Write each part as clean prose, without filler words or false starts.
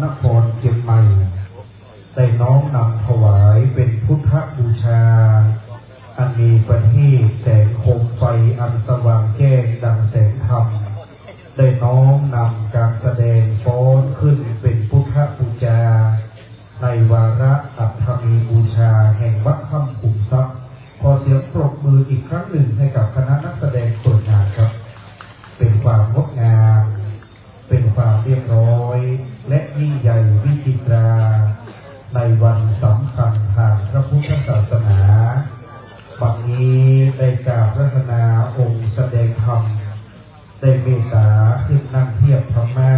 นครเชียงใหม่ได้น้อมนำถวายเป็นพุทธบูชาอันมีประทีปแสงโคมไฟอันสว่างแจ้งดังแสงธรรมได้น้อมนำการแสดงฟ้อนขึ้นเป็นพุทธบูชาในวาระอัฐมีบูชาแห่งวัดถ้ำขุมทรัพย์ขอเสียงปรบมืออีกครั้งหนึ่งให้กับคณะนักแสดงผลงานครับเป็นความงดงามเป็นความเรียบร้อยและยิ่งใหญ่วิจิตราในวันสำคัญทางพระพุทธศาสนาบัดนี้ได้กราบพระนาองค์แสดงธรรมได้เมตตาขึ้นนั่งเทียบพระม่า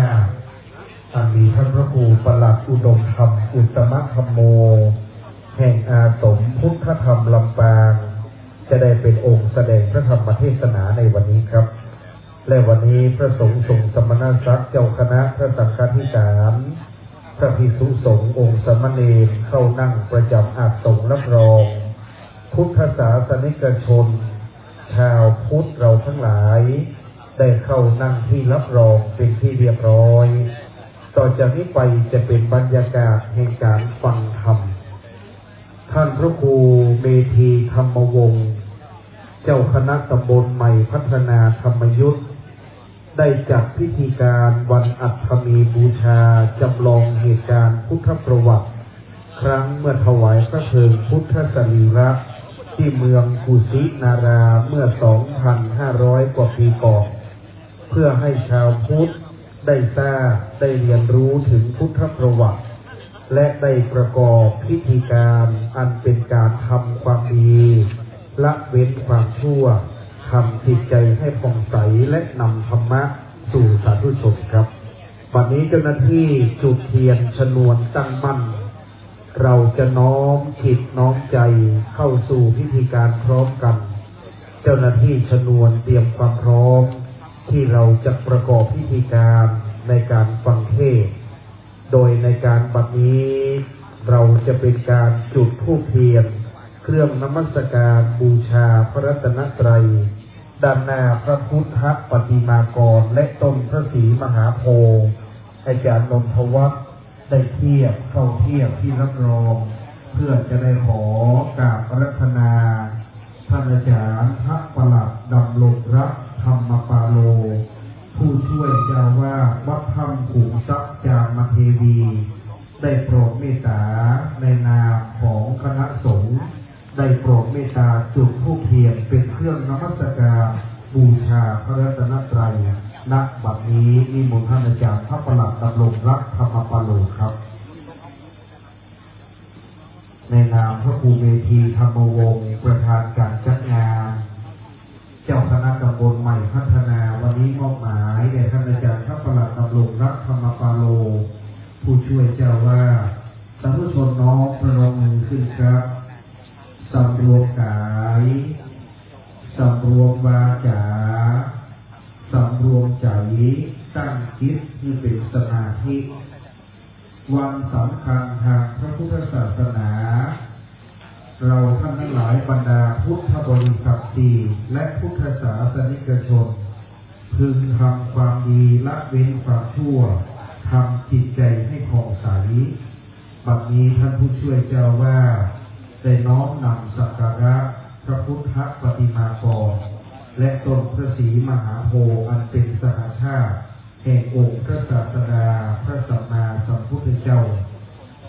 อันมีท่านพระครูประหลัดอุดมธรรมอุตตมธรรมโมแห่งอาสมพุทธธรรมลำปางจะได้เป็นองค์แสดงพระธรรมเทศนาในวันนี้ครับและวันนี้พระสงฆ์ทรงสมณศักดิ์เจ้าคณะพระสังฆาธิการพระภิกษุสงฆ์องค์สมณเณรเข้านั่งประจำอาสมรับรองพุทธศาสนิกชนชาวพุทธเราทั้งหลายได้เข้านั่งที่รับรองเป็นที่เรียบร้อยต่อจากนี้ไปจะเป็นบรรยากาศแห่งการฟังธรรมท่านพระครูเมธีธรรมวงศ์เจ้าคณะตำบลใหม่พัฒนาธรรมยุทธได้จัดพิธีการวันอัฐมีบูชาจำลองเหตุการณ์พุทธประวัติครั้งเมื่อถวายพระเพลิงพุทธสรีระที่เมืองกุสินาราเมื่อ 2,500 กว่าปีก่อนเพื่อให้ชาวพุทธได้ทราบได้เรียนรู้ถึงพุทธประวัติและได้ประกอบพิธีการอันเป็นการทำความดีละเว้นความชั่วทำจิตใจให้ผ่องใสและนำธรรมะสู่สาธุชนครับวันนี้เจ้าหน้าที่จุดเทียนชนวนตั้งมั่นเราจะน้อมจิตน้อมใจเข้าสู่พิธีการพร้อมกันเจ้าหน้าที่ชนวนเตรียมความพร้อมที่เราจะประกอบพิธีการในการฟังเทศน์โดยในการบัดนี้เราจะเป็นการจุดธูปเทียนเครื่องนมัสการบูชาพระรัตนตรัยด้านหน้าพระพุทธปฏิมากรและต้นพระศรีมหาโพธิ์อาจารย์นนทวัฒน์ได้เข้าเทียบที่รับรองเพื่อจะได้ขอกราบอาราธนาท่านอาจารย์พระประหลัดดำรงรักธรรมปาโลผู้ช่วยเจ้าวาดวัดถ้ำขุมทรัพย์จามเทวีได้โปรดเมตตาในนามของคณะสงฆ์ได้โปรดเมตตาจุดธูปเทียนเป็นเครื่องนมัสการบูชาพระรัตนตรัยณบัดนี้นิมนต์ท่านอาจารย์พระประหลัดดำรงรักธรรมปาโลครับในนามพระครูเมธีธรรมวงศ์ประธานการจัดงานเจ้าคณะตำบลใหม่พัฒนาวันนี้มอบหมายแด่ท่านอาจารย์พระประหลัดดำรงรักธรรมปาโลผู้ช่วยเจ้าว่าสาธุชนน้อมประนมมือขึ้นครับสำรวมกายสำรวมวาจาสำรวมใจตั้งจิตที่เป็นสมาธิวันสำคัญทางพระพุทธศาสนาเราท่านทั้งหลายบรรดาพุทธบริษัทสี่และพุทธศาสนิกชนพึงทำความดีละเว้นความชั่วทำจิตใจให้ผ่องใสบัดนี้ท่านผู้ช่วยเจ้าว่าได้น้อมนำสักการะพระพุทธปฏิมากรและต้นพระศรีมหาโพธิ์อันเป็นสหชาติแห่งองค์พระศาสดาพระสัมมาสัมพุทธเจ้า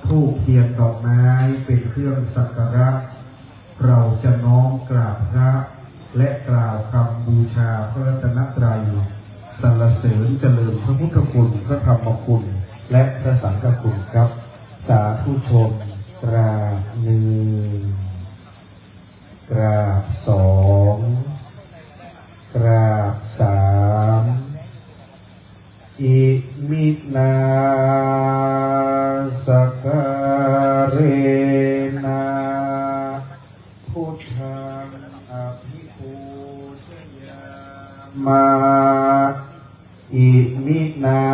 ธูปเทียนดอกไม้เป็นเครื่องสักการะเราจะน้อมกราบพระและกล่าวคำบูชาพระรัตนตรัยสรรเสริญเจริญพระพุทธคุณพระธรรมคุณและพระสังฆคุณครับสาธุชนกราบหนึ่งกราบสองกราบสามอิมินาสการะพุทธังอภิปูชยามาอิมินา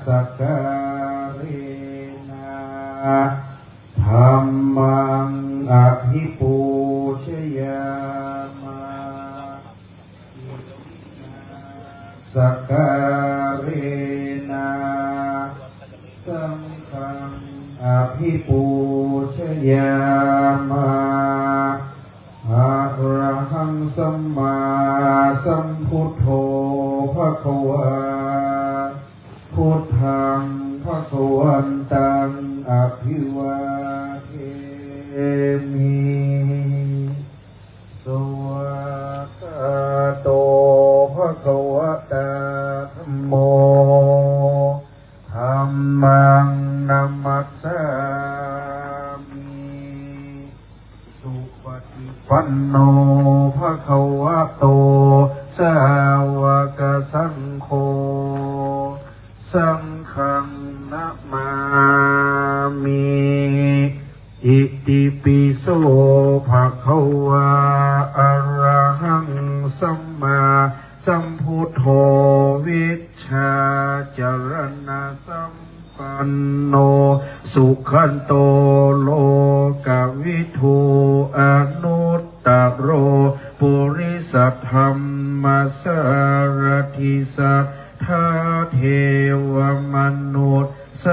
สการะธัมมังอภิปูชยามาสการะ สังฆังอภิปูชยามาอะระหังสัมมาสัมพุทโธภควาพุทธังภควันตังอภิวาเทมิสวากาโตภควตาธัมโมธัมมังนัมมัสสามิสุปฏิปันโนภควโตสาวกสังโฆสังฆังนะมามิอิติปิโสภะคะวะอะระหังสัมมาสัมพุทโธวิชชาจรณะสัมปันโนสุขันโตโลกวิทูอนุตตโรปุริสัทธัมมัสสารทิสัทธาเทวมนุษย์ส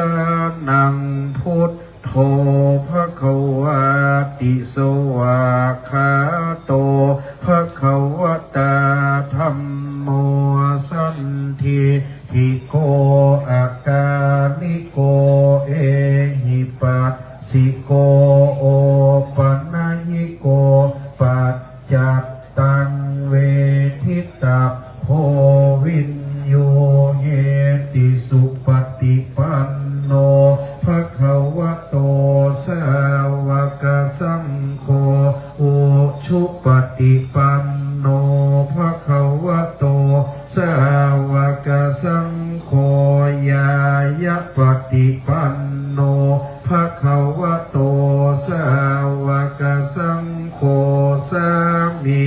นังพุทโธภควาติสวาคาโตภควตาธัมโมสันทิทิโกอาการิโกเอหิปัสสิโกโอปัญญิโกปัจจัตตังเวทิตาโพวินโยเยติสุปฏิปันโนภควโตสาวกสังโฆอุชุปฏิปันโนภควโตสาวกสังโฆญายะปฏิปันโนภควโตสาวกสังโฆสามี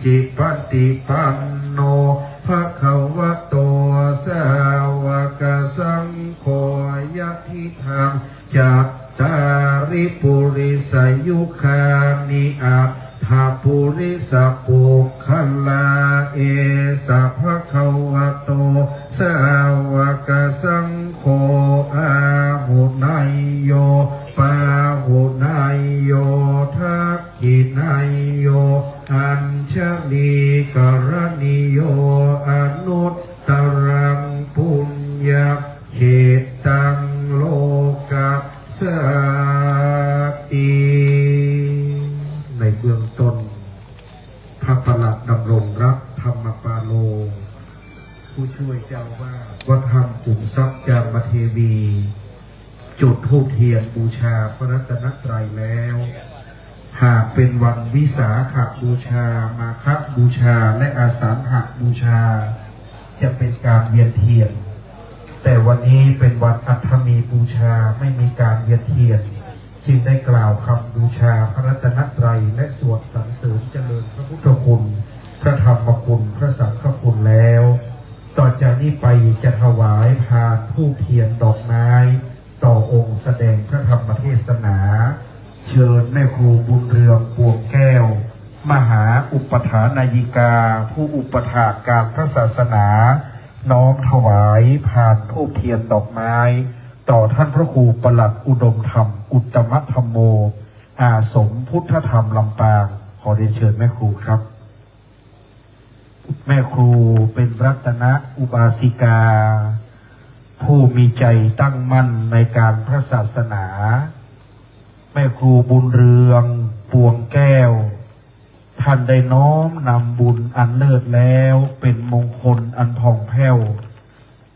จิปฏิปันโนภควโตสาวกสังโฆยะทิทังจัตตาริปุริสยุคานิอัตถาปุริสปุคคลาเอสะภะคะวะโตสาวกสังโฆอาหุนายโยปาหุนายโยทักขินายโยอัญชลีกรณิโยอนุตตรังปุญญเขตังโลกัสสติในเบื้องต้นพระประหลัดดำรงรักธรรมปาโลผู้ช่วยเจ้าว่าวัดธรรมขุมทรัพย์จามเทวีจุดธูปเทียนบูชาพระรัตนตรัยแล้วหากเป็นวันวิสาขบูชามาฆบูชาและอาสาฬหบูชาจะเป็นการเวียนเทียนแต่วันนี้เป็นวันอัฐมีบูชาไม่มีการเวียนเทียนจึงได้กล่าวคำบูชาพระรัตนตรัยและสวดสรรเสริญเจริญพระพุทธคุณพระธรรมคุณพระสังฆคุณแล้วต่อจากนี้ไปจะถวายพานธูปเทียนดอกไม้ต่อองค์แสดงพระธรรมเทศนาเชิญแม่ครูบุญเรืองปวงแก้วมหาอุปถานายิกาผู้อุปถากการพระศาสนาน้อมถวายพานธูปเทียนดอกไม้ต่อท่านพระครูประหลัดอุดมธรรมอุตตมธรรมโมอาสมพุทธธรรมลำปางขอเรียนเชิญแม่ครูครับแม่ครูเป็นรัตนอุบาสิกาผู้มีใจตั้งมั่นในการพระศาสนาแม่ครูบุญเรืองปวงแก้วท่านได้น้อมนำบุญอันเลิศแล้วเป็นมงคลอันผ่องแผ้ว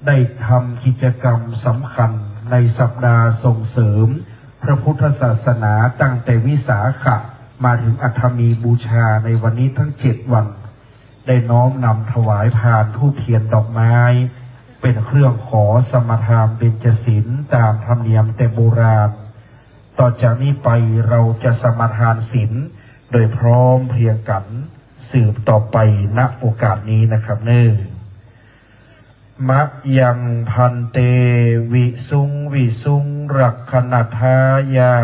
ได้ทำกิจกรรมสำคัญในสัปดาห์ส่งเสริมพระพุทธศาสนาตั้งแต่วิสาขะมาถึงอัฐมีบูชาในวันนี้ทั้ง7 วันได้น้อมนำถวายพานธูปเทียนดอกไม้เป็นเครื่องขอสมทานเบญจศีลตามธรรมเนียมแต่โบราณต่อจากนี้ไปเราจะสมทานศีลโดยพร้อมเพรียงกันสืบต่อไปณโอกาสนี้นะครับมะยังพันเตวิสุงรักขณทายา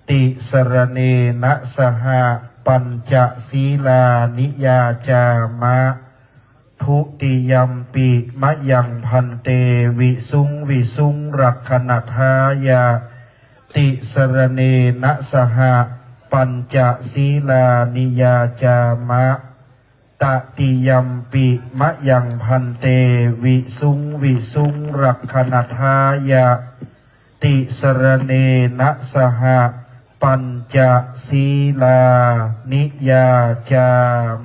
ติสรเนนะสหปัญจศีลานิยาจามะ ทุติยัมปิมะยังพันเตวิสุงวิสุงรักขณทายาติสรเนนะสหปัญจศีลานิยาจามะตติยัมปิมะยังพันเตวิสุงวิสุงรักขณทายาติสรเนนะสหปัญจศีลานิยาจา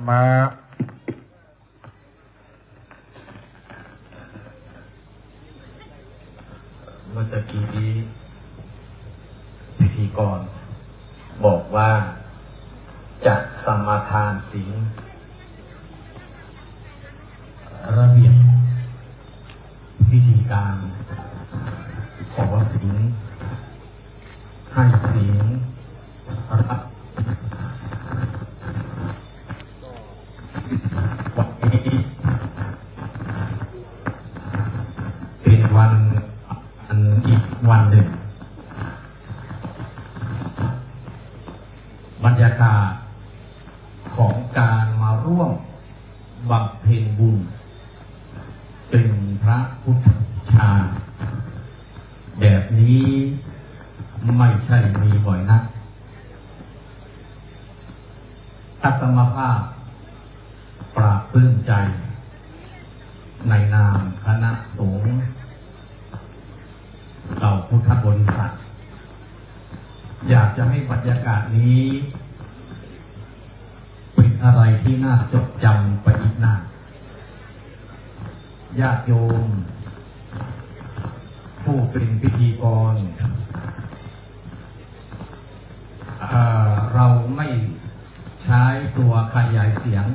มะเมื่อตะกี้นี้พิธีกรบอกว่าจะสมาทานศีลระเบียบพิธีการขอศีลให้ศีลรับวันนี้เป็นวันอีกวันหนึ่งบรรยากาศของการมาร่วมบำเพ็ญบุญเป็นพระพุทธชาแบบนี้ไม่ใช่มีบ่อยนักอาตมาภาพปราบปลื้มใจในนามคณะสงฆ์เหล่าพุทธบริษัทอยากจะให้บรรยากาศนี้เป็นอะไรที่น่าจดจำไปอีกนานญาติโยมผู้เป็นพิธีกรเราไม่ใช้ตัวขยายเสียง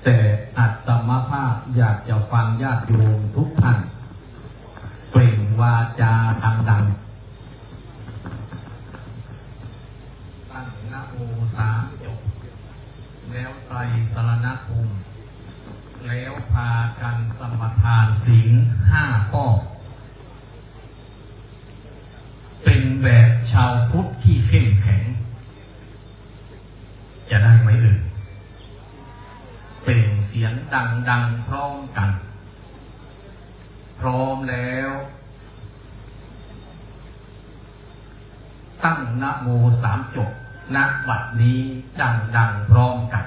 แต่อาตมาภาพอยากจะฟังญาติโยมทุกท่านเปล่งวาจาดังๆตั้งนะโมสามจบแล้วไตรสรณคมแล้วพากันสมทานศีล5 ข้อเป็นแบบชาวพุทธที่เข้มแข็งจะได้ไหมเอ่ยเปล่งเสียงดังๆพร้อมกันพร้อมแล้วตั้งนะโม3 จบณ บัดนี้ดังๆพร้อมกัน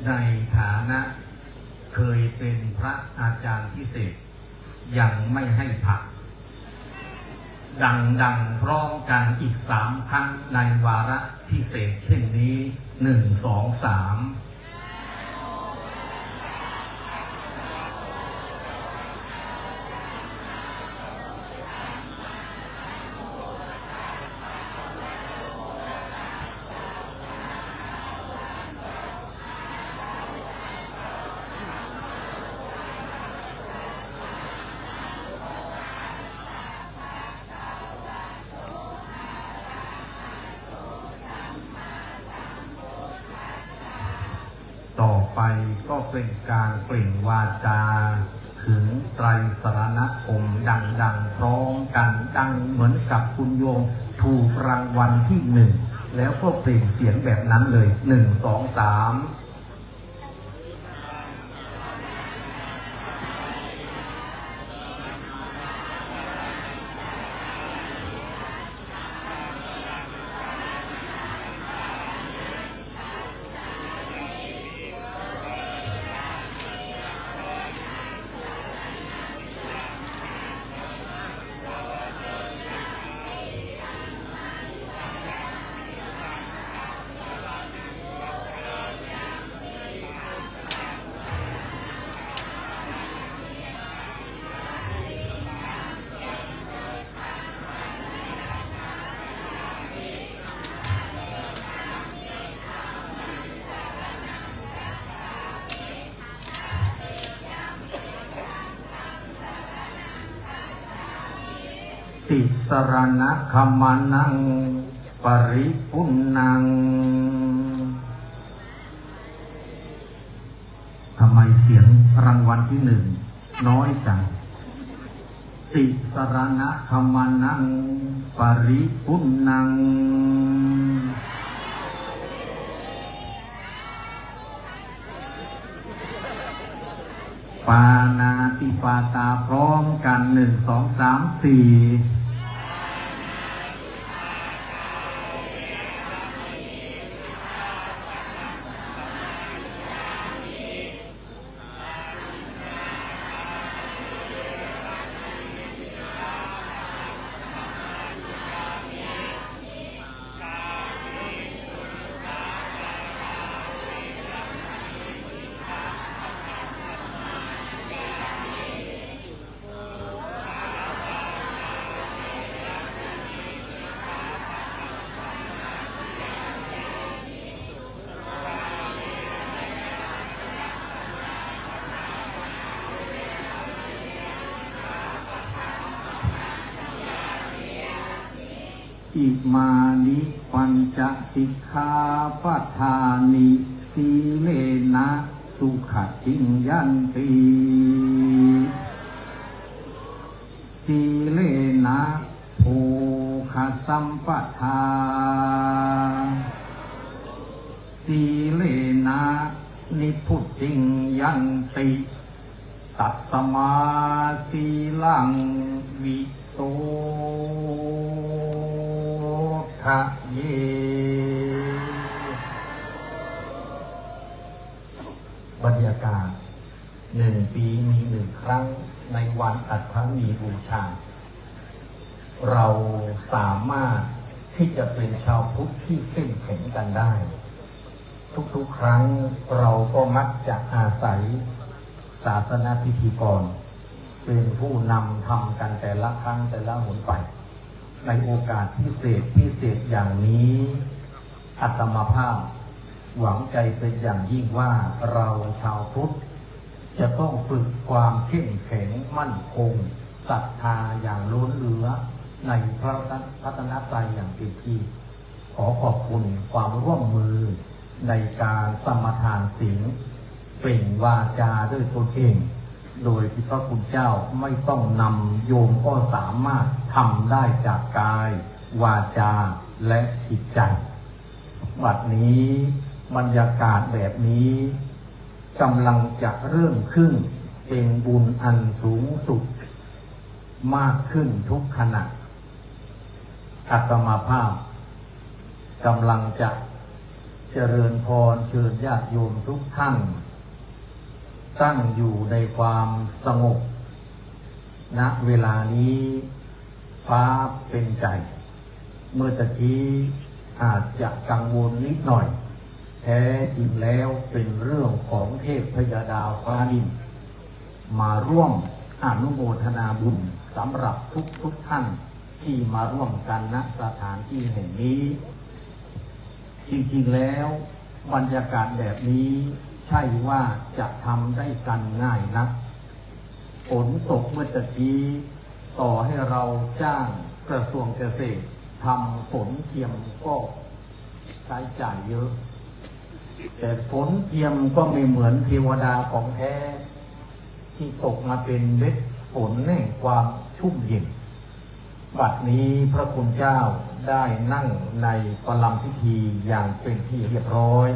ในฐานะเคยเป็นพระอาจารย์พิเศษยังไม่ให้ผักดังพร้อมกันอีก3 ครั้งในวาระพิเศษเช่นนี้1 2 3ต่อไปก็เป็นการเปล่งวาจาถึงไตรสรณคมดังๆพร้อมกันดังเหมือนกับคุณโยมถูกรางวัลที่1แล้วก็เปล่งเสียงแบบนั้นเลย1 2 3 ติสรณคมานังปริปุณนังทำไมเสียงรางวัลที่หนึ่งน้อยจังติสรณคมานังปริปุณนังปานาติปาตาพร้อมกัน1 2 3 4อิมานิปัญจสิกขาปทานิสีเลนะสุขติงยันติสีเลนะโภคสัมปทาสีเลนะนิพุตติงยันติตัสสมาสีลังวิโสทะเยบรรยากาศ1 ปีมี1 ครั้งในวันอัฐมีบูชาเราสามารถที่จะเป็นชาวพุทธที่เข้มแข็งกันได้ ทุกๆครั้งเราก็มักจะอาศัยศาสนพิธีกรเป็นผู้นำทำกันแต่ละครั้งแต่ละหนไปในโอกาสพิเศษอย่างนี้อาตมาภาพหวังใจเป็นอย่างยิ่งว่าเราชาวพุทธจะต้องฝึกความเข้มแข็งมั่นคงศรัทธาอย่างล้นเหลือในพระรัตนตรัยอย่างเต็มที่ขอขอบคุณความร่วมมือในการสมทานศีลเปล่งวาจาด้วยตนเองโดยที่พระคุณเจ้าไม่ต้องนำโยมก็สามารถทำได้จากกายวาจาและจิตใจบัดนี้บรรยากาศแบบนี้กำลังจะเริ่มขึ้นเป็นบุญอันสูงสุดมากขึ้นทุกขณะอาตมาภาพกำลังจะเจริญพรเชิญญาติโยมทุกท่านตั้งอยู่ในความสงบณเวลานี้ฟ้าเป็นใจเมื่อตะกี้อาจจะกังวลนิดหน่อยแท้จริงแล้วเป็นเรื่องของเทพพยดาฟ้าดินมาร่วมอนุโมทนาบุญสำหรับทุกท่านที่มาร่วมกันณสถานที่แห่งนี้จริงๆแล้วบรรยากาศแบบนี้ใช่ว่าจะทำได้กันง่ายนักฝนตกเมื่อตะกี้ต่อให้เราจ้างกระทรวงเกษตรทำฝนเทียมก็ใช้จ่ายเยอะแต่ฝนเทียมก็ไม่เหมือนเทวดาของแท้ที่ตกมาเป็นเม็ดฝนแห่งความชุ่มเย็นบัดนี้พระคุณเจ้าได้นั่งในประลัมพิธีอย่างเป็นที่เรียบร้อย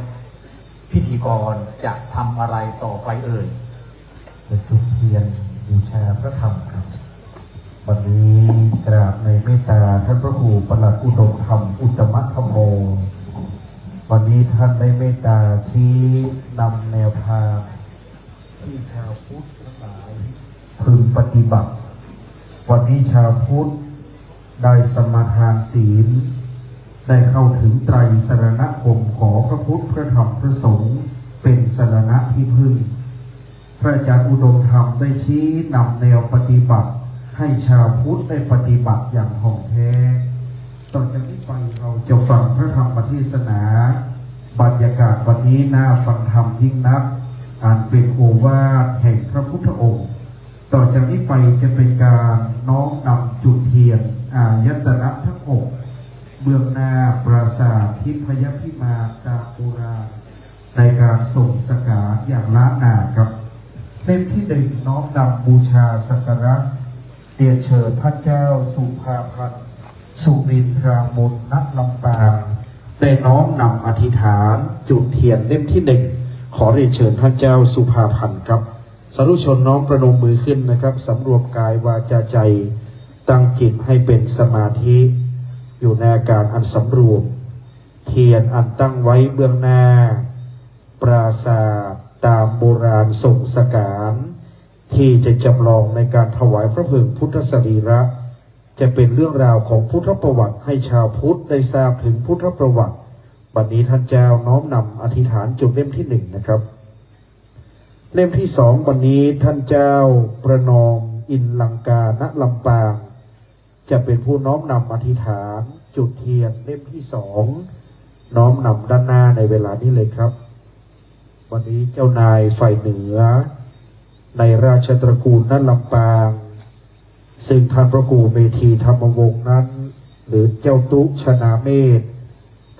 พิธีกรจะทำอะไรต่อไปเอ่ยจะจุดเทียนบูชาพระธรรมครับวันนี้กราบในเมตตาท่านพระครูประหลัดอุดมธรรมอุตตมธรรมโมวันนี้ท่านได้เมตตาชี้นำแนวทางที่ชาวพุทธทั้งหลายพึงปฏิบัติวันนี้ชาวพุทธได้สมาทานศีลได้เข้าถึงไตรสรณคมขอพระพุทธพระธรรมพระสงฆ์เป็นสรณะที่พึ่งพระอาจารย์อุดมธรรมได้ชี้นำแนวปฏิบัติให้ชาวพุทธได้ปฏิบัติอย่างถ่องแท้ต่อจากนี้ไปเราจะฟังพระธรรมเทศนาบรรยากาศวันนี้น่าฟังธรรมยิ่งนักอ่านเป็นโอวาทแห่งพระพุทธองค์ ต่อจากนี้ไปจะเป็นการน้อมนำจุดเทียนอายตนะทั้งหกเบื้องหน้าปราสาททิพยพิมานตามโบราณในการส่งสการอย่างล้านนาครับเล่มที่หนึ่งน้อมนำบูชาสักการะเรียนเชิญพระเจ้าสุภาพันธ์สุรินทรามนณลำปางได้น้อมนำอธิษฐานจุดเทียนเล่มที่หนึ่งขอเรียนเชิญพระเจ้าสุภาพันธ์ครับสาธุชนน้อมประนมมือขึ้นนะครับสำรวมกายวาจาใจตั้งจิตให้เป็นสมาธิอยู่ในอาการอันสำรวมเทียนอันตั้งไว้เบื้องหน้าปราสาทตามโบราณส่งสการที่จะจำลองในการถวายพระเพลิงพุทธสรีระจะเป็นเรื่องราวของพุทธประวัติให้ชาวพุทธได้ทราบถึงพุทธประวัติบัดนี้ท่านเจ้าน้อมนำอธิษฐานจุดเล่มที่หนึ่งนะครับเล่มที่สองวันนี้ท่านเจ้าประนอมอินลังกาณลำปางจะเป็นผู้น้อมนำอธิษฐานจุดเทียนเล่มที่สองน้อมนำด้านหน้าในเวลานี้เลยครับวันนี้เจ้านายฝ่ายเหนือในราชตระกูลณลำปางซึ่งท่านพระครูเมธีธรรมวงศ์นั้นหรือเจ้าตุชนาเมธ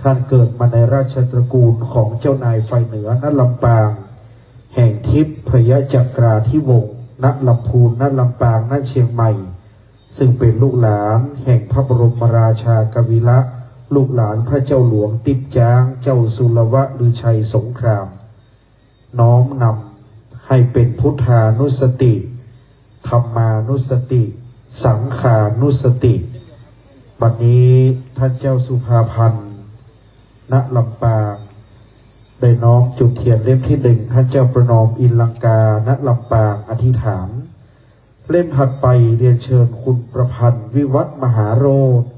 ท่านเกิดมาในราชตระกูลของเจ้านายฝ่ายเหนือณลำปางแห่งทิพยจักราธิวงศ์ณลำพูนณลำปางณเชียงใหม่ซึ่งเป็นลูกหลานแห่งพระบรมราชากวิละลูกหลานพระเจ้าหลวงติ๊บจ้างเจ้าสุรวะฤชัยสงครามน้อมนำให้เป็นพุทธานุสติธรรมานุสติสังขานุสติบัดนี้ท่านเจ้าสุภาพันธ์ณลำปางได้น้อมจุดเทียนเล่มที่หนึ่งท่านเจ้าประนอมอินลังกาณลำปางอธิษฐานเล่มถัดไปเรียนเชิญคุณประพันธ์วิวัฒน์มหาโรจน์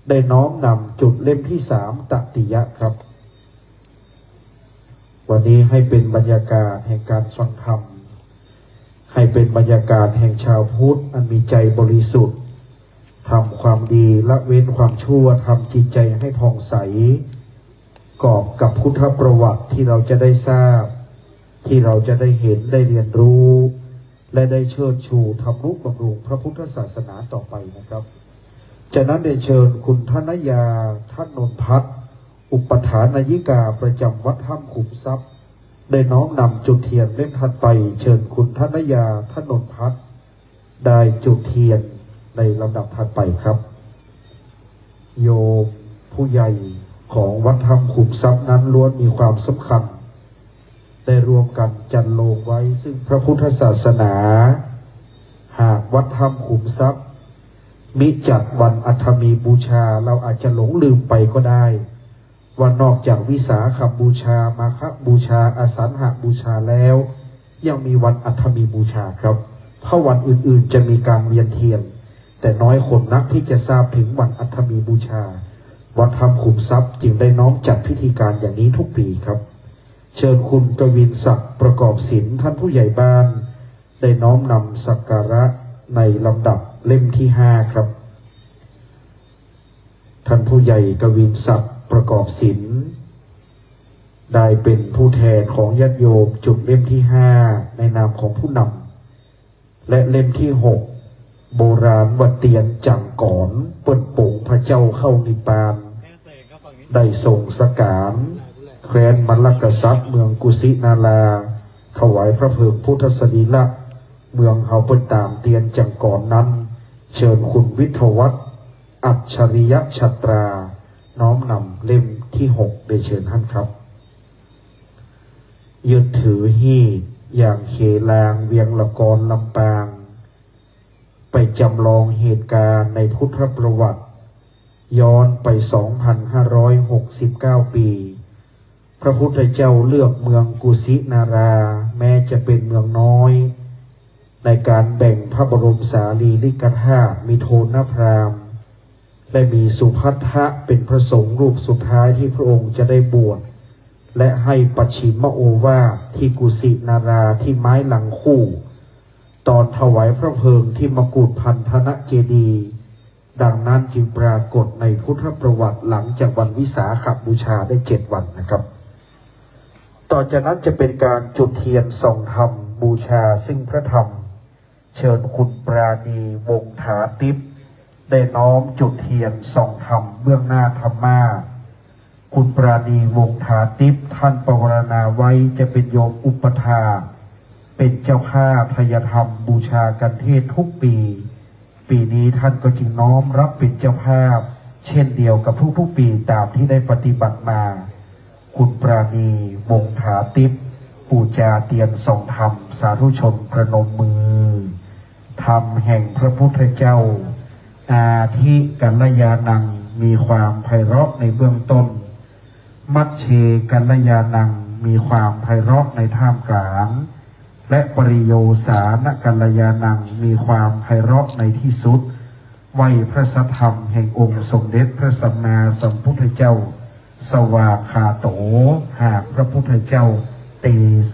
ได้น้อมนำจุดเล่มที่สามตติยะครับวันนี้ให้เป็นบรรยากาศแห่งการฟังธรรมให้เป็นบรรยากาศแห่งชาวพุทธอันมีใจบริสุทธิ์ทำความดีละเว้นความชั่วทำจิตใจให้ผ่องใสกอบกับพุทธประวัติที่เราจะได้ทราบที่เราจะได้เห็นได้เรียนรู้และได้เชิดชูทำนุบำรุงพระพุทธศาสนาต่อไปนะครับจากนั้นได้เชิญคุณธนยาท่านนนพัฒน์อุปถานายิกาประจำวัดถ้ำขุมทรัพย์ได้น้อมนำจุดเทียนเล่มถัดไปเชิญคุณธนยาท่านนนพัฒน์ได้จุดเทียนในลำดับถัดไปครับโยมผู้ใหญ่ของวัดถ้ำขุมทรัพย์นั้นล้วนมีความสำคัญได้รวมกันจัดโลงไว้ซึ่งพระพุทธศาสนาหากวัดถ้ำขุมทรัพย์มิจัดวันอัฐมีบูชาเราอาจจะหลงลืมไปก็ได้ว่านอกจากวิสาขบูชามาฆบูชาอสันหบูชาแล้วยังมีวันอัฐมีบูชาครับเพราะวันอื่นๆจะมีการเวียนเทียนแต่น้อยคนนักที่จะทราบถึงวันอัฐมีบูชาวัดถ้ำขุมทรัพย์จึงได้น้อมจัดพิธีการอย่างนี้ทุกปีครับเชิญคุณกวินศักดิ์ประกอบศิลป์ท่านผู้ใหญ่บ้านได้น้อมนำสักการะในลำดับเล่มที่5ครับท่านผู้ใหญ่กวินศักดิ์ประกอบศิลป์ได้เป็นผู้แทนของญาติโยมจุดเล่มที่5ในนามของผู้นำและเล่มที่6โบราณวัดเตียนจังก่อนเปิดโป่งพระเจ้าเข้านิพพานได้ส่งสการแคว้นมัลลกษัตริย์เมืองกุสินาราถวายพระเพลิงพุทธสรีระเมืองเฮาเปิดตามเตียนจังก่อนนั้นเชิญคุณวิทยวัฒน์อัจฉริยะชัตราน้อมนำเล่มที่6ได้เชิญท่านครับยึดถือหีดอย่างเขลางเวียงละกรลำปางไปจำลองเหตุการณ์ในพุทธประวัติย้อนไป 2,569 ปีพระพุทธเจ้าเลือกเมืองกุสินาราแม้จะเป็นเมืองน้อยในการแบ่งพระบรมสารีริกธาตุมีโทนพราหมณ์และมีสุภัททะเป็นพระสงฆ์รูปสุดท้ายที่พระองค์จะได้บวชและให้ปัจฉิมโอวาทที่กุสินาราที่ไม้หลังคู่ตอนถวายพระเพลิงที่มกุฏพันธนเจดีย์ดังนั้นจึงปรากฏในพุทธประวัติหลังจากวันวิสาขบูชาได้7 วันนะครับต่อจากนั้นจะเป็นการจุดเทียนส่องธรรมบูชาซึ่งพระธรรม เชิญคุณปราณีวงถาทิพย์ได้น้อมจุดเทียนส่องธรรมเบื้องหน้าธรรมาคุณปราณีวงถาทิพย์ท่านปวารณาไว้จะเป็นโยมอุปถาเป็นเจ้าภาพทายธรรมบูชากันเทศทุกปี ปีนี้ท่านก็จึงน้อมรับเป็นเจ้าภาพเช่นเดียวกับทุกๆปีตามที่ได้ปฏิบัติมาคุณปราณีวงถาทิพย์ปูจาเตียนส่องธรรมสาธุชนประนมมือธรรมแห่งพระพุทธเจ้าอาทิกัลยาณังมีความไพเราะในเบื้องต้นมัชเชกัลยาณังมีความไพเราะในท่ามกลางและปริโยสานกัลยาณังมีความไพเราะในที่สุดไวยพระสัทธรรมแห่งองค์สมเด็จพระสัมมาสัมพุทธเจ้าสวากขาโตหากพระพุทธเจ้าเท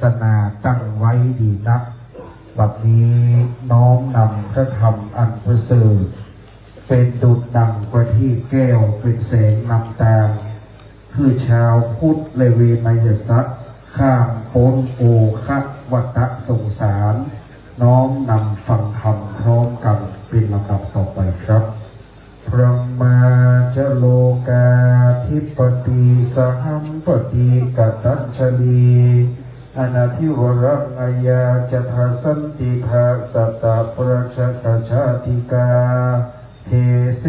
ศนาตั้งไว้ดีนักบัดนี้น้อมนำพระธรรมอันประเสริฐเป็นดุจดังประทีปแก้วเป็นแสงนำทางคือชาวพุทธและเวนยสัตว์ข้ามพ้นโอคะวัฏสงสารน้อมนำฟังธรรมพร้อมกันเป็นลำดับต่อไปครับพระมาจโลกาธิปติสหัมปติกตัญชลีอนาธิวรังอายาจทาสันติภาสตาประชาชาติกาเทเส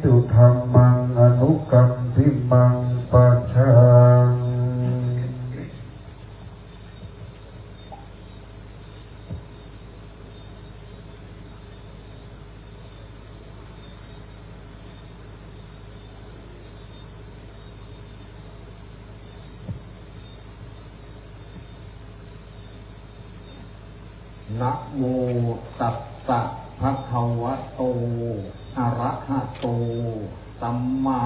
ตุธรรมังอนุกัมพิมังปัจฉังนะโมตัสสะภะคะวะโตอะระหะโตสัมมา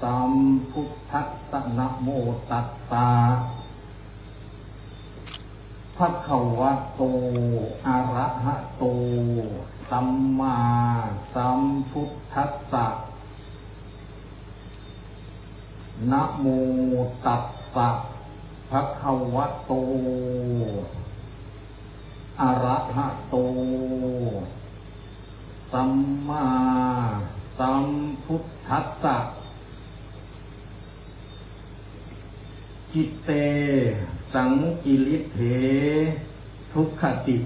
สัมพุทธัสสะนะโมตัสสะภะคะวะโตอะระหะโตสัมมาสัมพุทธัสสะนะโมตัสสะภะคะวะโตอะระหะโตสัมมาสัมพุทธัสสะจิตเตสังกิริเถทุกขติ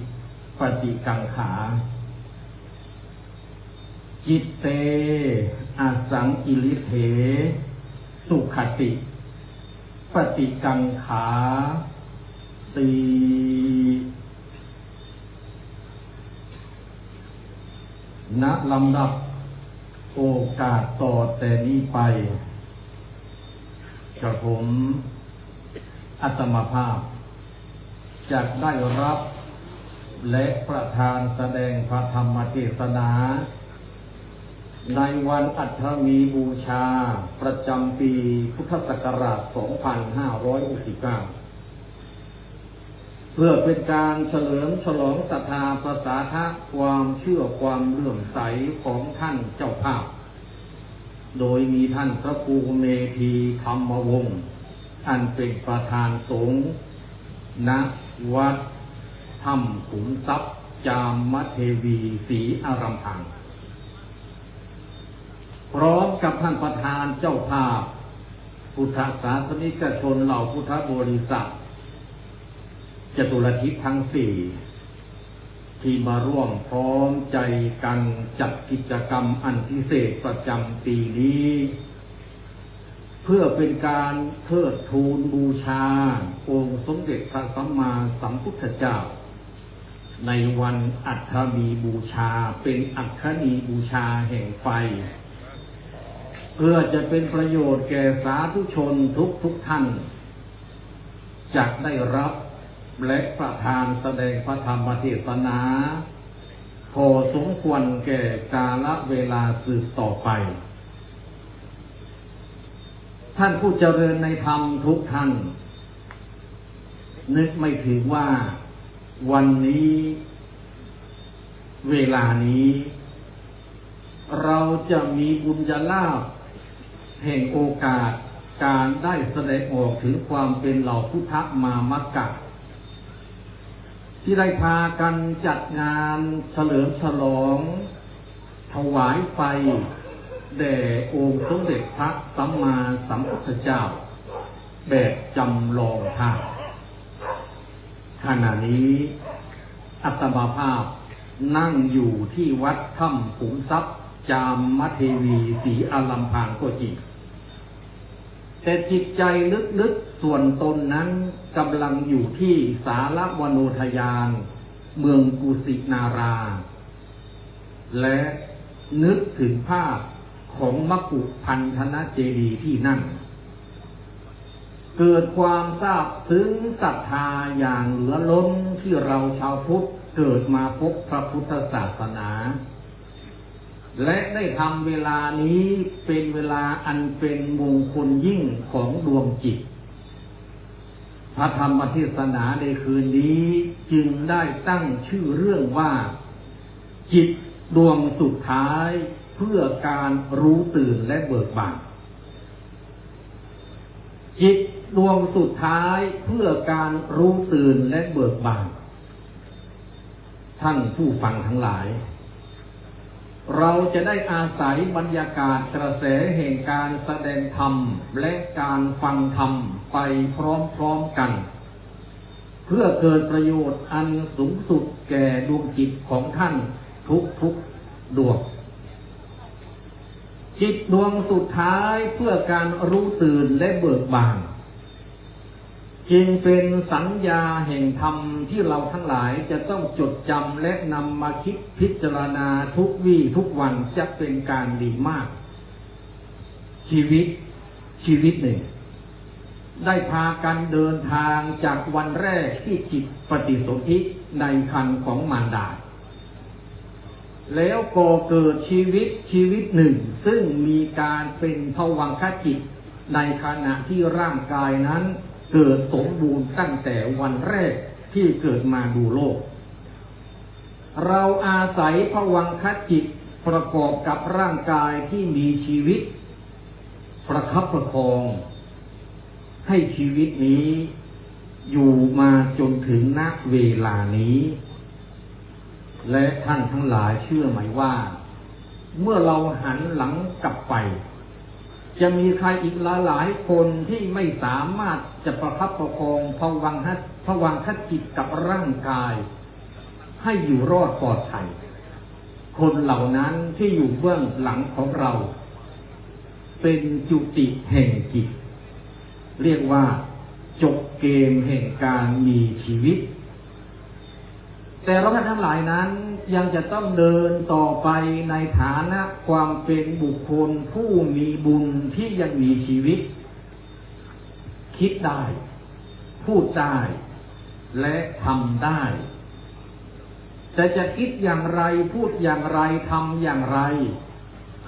ปฏิกังขาจิตเตอสังกิริเถสุขติปฏิกังขาตีณลำดับโอกาสต่อแต่นี้ไปกระผมอาตมาภาพจะได้รับและประธานแสดงพระธรรมเทศนาในวันอัฐมีบูชาประจำปีพุทธศักราช 2569 เพื่อเป็นการเฉลิมฉลองศรัทธาประสาทะความเชื่อความเลื่อมใสของท่านเจ้าภาพโดยมีท่านพระครูเมธีธรรมวงศ์อันเป็นประธานสงฆ์ณวัดถ้ำขุนทรัพย์จามเทวีศรีอารัมพังพร้อมกับท่านประธานเจ้าภาพพุทธศาสนิกชนเหล่าพุทธบริษัทจตุรทิศทั้งสี่ที่มาร่วมพร้อมใจกันจัดกิจกรรมอันพิเศษประจำปีนี้เพื่อเป็นการเทิดทูนบูชาองค์สมเด็จพระสัมมาสัมพุทธเจ้าในวันอัฐมีบูชาเป็นอัคนีบูชาแห่งไฟเพื่อจะเป็นประโยชน์แก่สาธุชนทุกท่านจะได้รับและประธานแสดงพระธรรมเทศนาพอสมควรแก่กาลเวลาสืบต่อไปท่านผู้เจริญในธรรมทุกท่านนึกไม่ถึงว่าวันนี้เวลานี้เราจะมีบุญญาลาภแห่งโอกาสการได้แสดงออกถึงความเป็นเหล่าพุทธมามกะ ที่ได้พากันจัดงานเฉลิมฉลองถวายไฟแด่องค์สมเด็จพระสัมมาสัมพุทธเจ้าแบบจำลองภาพขณะนี้อาตมาภาพนั่งอยู่ที่วัดถ้ำขุมทรัพย์จามเทวีศรีอลัมพางก็จริงแต่จิตใจลึกๆส่วนตนนั้นกำลังอยู่ที่สารวโนทยานเมืองกุสินารา และนึกถึงภาพของมกุพันธนเจดีย์ที่นั่นเกิดความซาบซึ้งศรัทธาอย่างเหลือล้นที่เราชาวพุทธเกิดมาพบพระพุทธศาสนาและได้ทำเวลานี้เป็นเวลาอันเป็นมงคลยิ่งของดวงจิตพระธรรมเทศนาในคืนนี้จึงได้ตั้งชื่อเรื่องว่าจิตดวงสุดท้ายเพื่อการรู้ตื่นและเบิกบานจิตดวงสุดท้ายเพื่อการรู้ตื่นและเบิกบานท่านผู้ฟังทั้งหลายเราจะได้อาศัยบรรยากาศกระแสแห่งการแสดงธรรมและการฟังธรรมไปพร้อมๆกันเพื่อเกิดประโยชน์อันสูงสุดแก่ดวงจิตของท่านทุกดวงจิตดวงสุดท้ายเพื่อการรู้ตื่นและเบิกบานจึงเป็นสัญญาแห่งธรรมที่เราทั้งหลายจะต้องจดจำและนำมาคิดพิจารณาทุกวี่ทุกวันจะเป็นการดีมากชีวิตหนึ่งได้พากันเดินทางจากวันแรกที่จิตปฏิสนธิในครรภ์ของมารดาแล้วก็เกิดชีวิตหนึ่งซึ่งมีการเป็นภวังคจิตในขณะที่ร่างกายนั้นเกิดสมบูรณ์ตั้งแต่วันแรกที่เกิดมาดูโลกเราอาศัยภวังคจิตประกอบกับร่างกายที่มีชีวิตประคับประคองให้ชีวิตนี้อยู่มาจนถึงณเวลานี้และท่านทั้งหลายเชื่อไหมว่าเมื่อเราหันหลังกลับไปจะมีใครอีกหลายคนที่ไม่สามารถจะประคับประคองภวังคจิตกับร่างกายให้อยู่รอดปลอดภัยคนเหล่านั้นที่อยู่เบื้องหลังของเราเป็นจุติแห่งจิตเรียกว่าจบเกมแห่งการมีชีวิตแต่เราทั้งหลายนั้นยังจะต้องเดินต่อไปในฐานะความเป็นบุคคลผู้มีบุญที่ยังมีชีวิตคิดได้พูดได้และทำได้แต่จะคิดอย่างไรพูดอย่างไรทำอย่างไร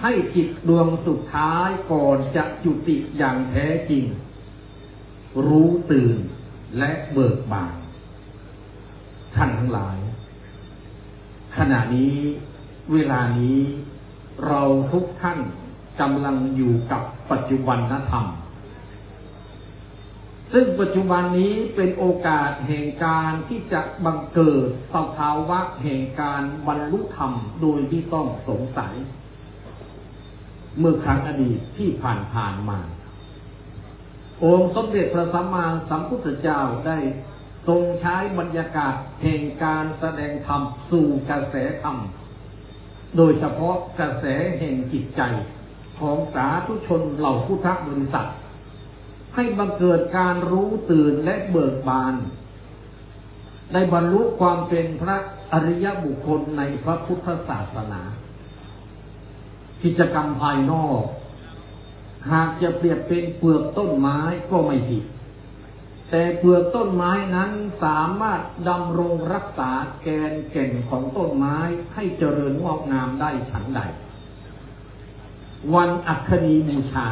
ให้จิตดวงสุดท้ายก่อนจะจุติอย่างแท้จริงรู้ตื่นและเบิกบานท่านทั้งหลายขณะนี้เวลานี้เราทุกท่านกำลังอยู่กับปัจจุบันธรรมซึ่งปัจจุบันนี้เป็นโอกาสแห่งการที่จะบังเกิดสภาวะแห่งการบรรลุธรรมโดยที่ต้องสงสัยเมื่อครั้งอดีตที่ผ่านมาองค์สมเด็จพระสัมมาสัมพุทธเจ้าได้ทรงใช้บรรยากาศแห่งการแสดงธรรมสู่กระแสธรรมโดยเฉพาะกระแสแห่งจิตใจของสาธุชนเหล่าพุทธบริษัทให้บังเกิดการรู้ตื่นและเบิกบานได้บรรลุความเป็นพระอริยบุคคลในพระพุทธศาสนากิจกรรมภายนอกหากจะเปรียบเป็นเปลือกต้นไม้ก็ไม่ผิดแต่เปลือกต้นไม้นั้นสามารถดำรงรักษาแกนแก่นของต้นไม้ให้เจริญงอกงามได้ฉันใดวันอัคนีบูชา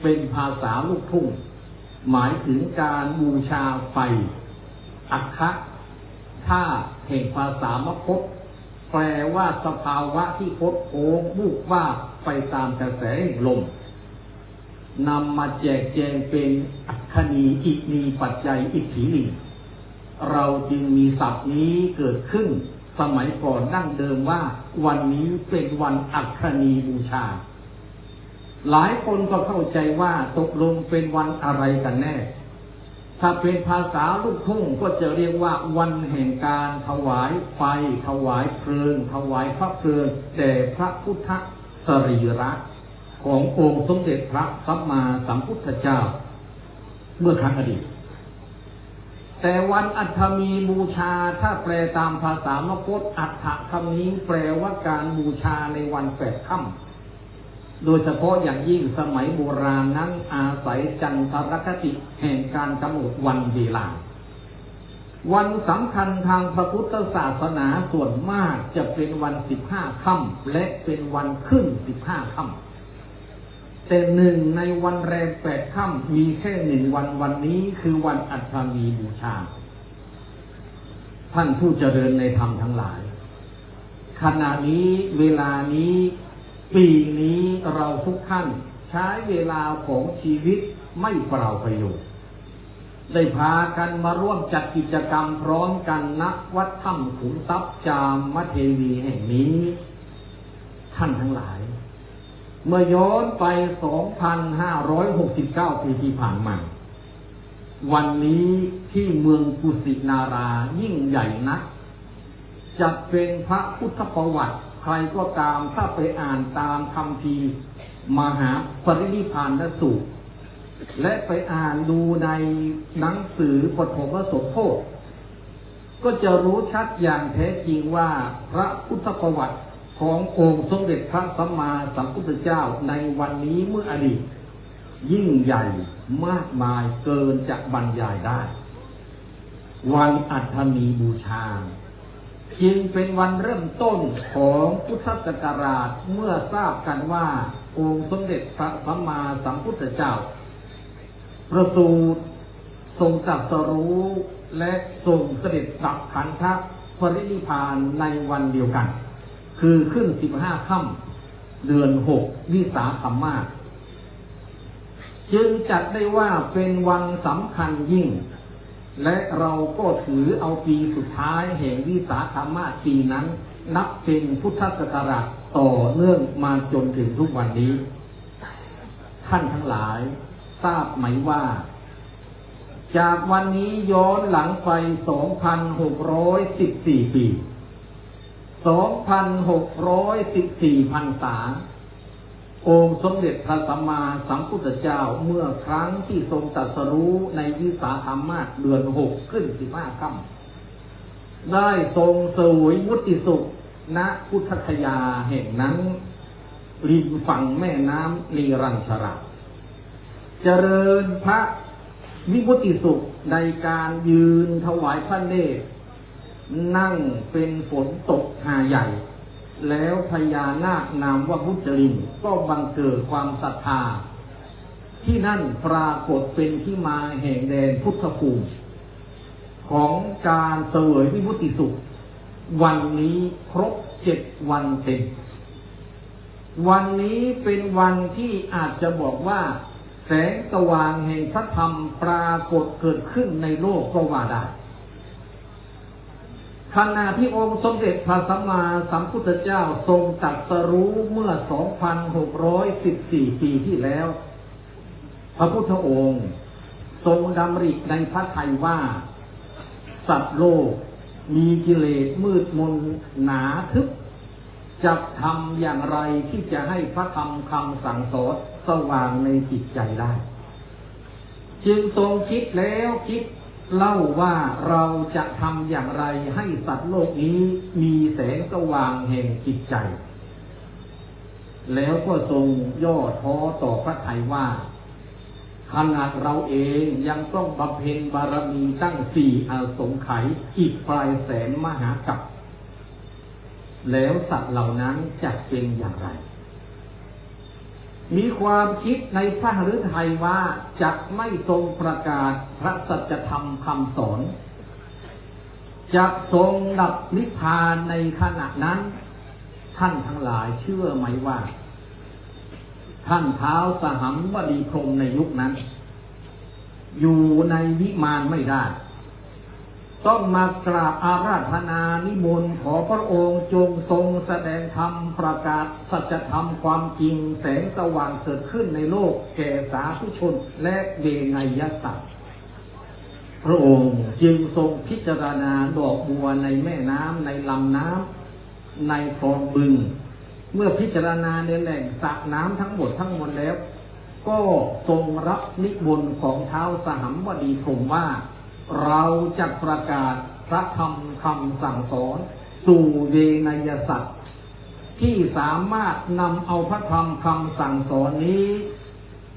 เป็นภาษาลูกทุ่งหมายถึงการบูชาไฟอัคคะท่าแห่งภาษามคธแปลว่าสภาวะที่คดโค้งบุกว่าไปตามกระแสแห่งลมนำมาแจกแจงเป็นอัคคณีอินีปัจจัยอิทธิลิง เราจึงมีศัพท์นี้เกิดขึ้นสมัยก่อนดั้งเดิมว่าวันนี้เป็นวันอัคนีบูชาหลายคนก็เข้าใจว่าตกลงเป็นวันอะไรกันแน่ถ้าเป็นภาษาลูกทุ่งก็จะเรียกว่าวันแห่งการถวายไฟถวายเพลิงถวายพระเพลิงแด่พระพุทธสรีระขององค์สมเด็จพระสัมมาสัมพุทธเจ้าเมื่อครั้งอดีตแต่วันอัฐมีบูชาถ้าแปลตามภาษามคธอัฏฐคำนี้แปลว่าการบูชาในวันแปดค่ำโดยเฉพาะอย่างยิ่งสมัยโบราณนั้นอาศัยจันทรคติแห่งการกำหนดวันเวลาวันสำคัญทางพระพุทธศาสนาส่วนมากจะเป็นวัน15 ค่ำและเป็นวันขึ้น15 ค่ำแต่หนึ่งในวันแรม8 ค่ำมีแค่1 วันนี้คือวันอัฐมีบูชาท่านผู้เจริญในธรรมทั้งหลายขณะนี้เวลานี้ปีนี้เราทุกท่านใช้เวลาของชีวิตไม่เปล่าประโยชน์ได้พากันมาร่วมจัดกิจกรรมพร้อมกันณวัดถ้ำขุนทรัพย์จามเทวีแห่งนี้ท่านทั้งหลายเมื่อย้อนไป 2,569 ปีที่ผ่านมาวันนี้ที่เมืองกุสินารายิ่งใหญ่นักจัดเป็นพระพุทธประวัติใครก็ตามถ้าไปอ่านตามคัมภีร์มหาปรินิพพานสูตรและไปอ่านดูในหนังสือปฐมสมโภชก็จะรู้ชัดอย่างแท้จริงว่าพระพุทธประวัติขององค์สมเด็จพระสัมมาสัมพุทธเจ้าในวันนี้เมื่ออดีตยิ่งใหญ่มากมายเกินจะบรรยายได้วันอัฐมีบูชาจึงเป็นวันเริ่มต้นของพุทธศักราชเมื่อทราบกันว่าองค์สมเด็จพระสัมมาสัมพุทธเจ้าประสูติทรงตรัสรู้และทรงเสด็จดับขันธปรินิพพานในวันเดียวกันคือขึ้น15 ค่ำเดือน6วิสาขมาสจึงจัดได้ว่าเป็นวันสำคัญยิ่งและเราก็ถือเอาปีสุดท้ายแห่งวิสาขมาสปีนั้นนับเป็นพุทธศักราชต่อเนื่องมาจนถึงทุกวันนี้ท่านทั้งหลายทราบไหมว่าจากวันนี้ย้อนหลังไป 2,614 ปี 2,614 พรรษาองค์สมเด็จพระสัมมาสัมพุทธเจ้าเมื่อครั้งที่ทรงตรัสรู้ในวิสาขมาสเดือน6ขึ้น15 ค่ำได้ทรงเสวยมุติสุขณพุทธคยาแห่งนั้นริมฝั่งแม่น้ำลีรัญชราเจริญพระวิมุตติสุขในการยืนถวายพระเนตรนั่งเป็นฝนตกหาใหญ่แล้วพญานาคนามว่ามุจลินก็บังเกิดความศรัทธาที่นั่นปรากฏเป็นที่มาแห่งแดนพุทธภูมิของการเสวยวิมุตติสุขวันนี้ครบ7 วันเต็มวันนี้เป็นวันที่อาจจะบอกว่าแสงสว่างแห่งพระธรรมปรากฏเกิดขึ้นในโลกก็ว่าได้ขณะที่องค์สมเด็จพระสัมมาสัมพุทธเจ้าทรงตรัสรู้เมื่อ 2,614 ปีที่แล้วพระพุทธองค์ทรงดำริในพระทัยว่าสัตว์โลกมีกิเลสมืดมนหนาทึบจะทำอย่างไรที่จะให้พระธรรมคำสั่งสอนสว่างในจิตใจได้จึงทรงคิดแล้วคิดเล่าว่าเราจะทำอย่างไรให้สัตว์โลกนี้มีแสงสว่างแห่งจิตใจแล้วก็ทรงย่อท้อต่อพระทัยว่าขนาดเราเองยังต้องบำเพ็ญบารมีตั้ง4 อาสงไขยอีกปลายแสนมหากัปแล้วสัตว์เหล่านั้นจะเป็นอย่างไรมีความคิดในพระฤทัยว่าจะไม่ทรงประกาศพระสัจธรรมคำสอนจะทรงดับนิพพานในขณะนั้นท่านทั้งหลายเชื่อไหมว่าท่านท้าวสหัมบดีพรหมในยุคนั้นอยู่ในวิมานไม่ได้ ต้องมากราบอาราธนานิมนต์ขอพระองค์จงทรงแสดงธรรมประกาศสัจธรรมความจริงแสงสว่างเกิดขึ้นในโลกแก่สาธุชนและเวไนยสัตว์พระองค์จึงทรงพิจารณาดอกบัวในแม่น้ำในลำน้ำในคลองบึงเมื่อพิจารณาในแหล่งสระน้ำทั้งหมดแล้วก็ทรงรับนิมนต์ของท้าวสหัมวดีพรหมว่าเราจะประกาศพระธรรมคำสั่งสอนสู่เวไนยสัตว์ที่สามารถนำเอาพระธรรมคำสั่งสอนนี้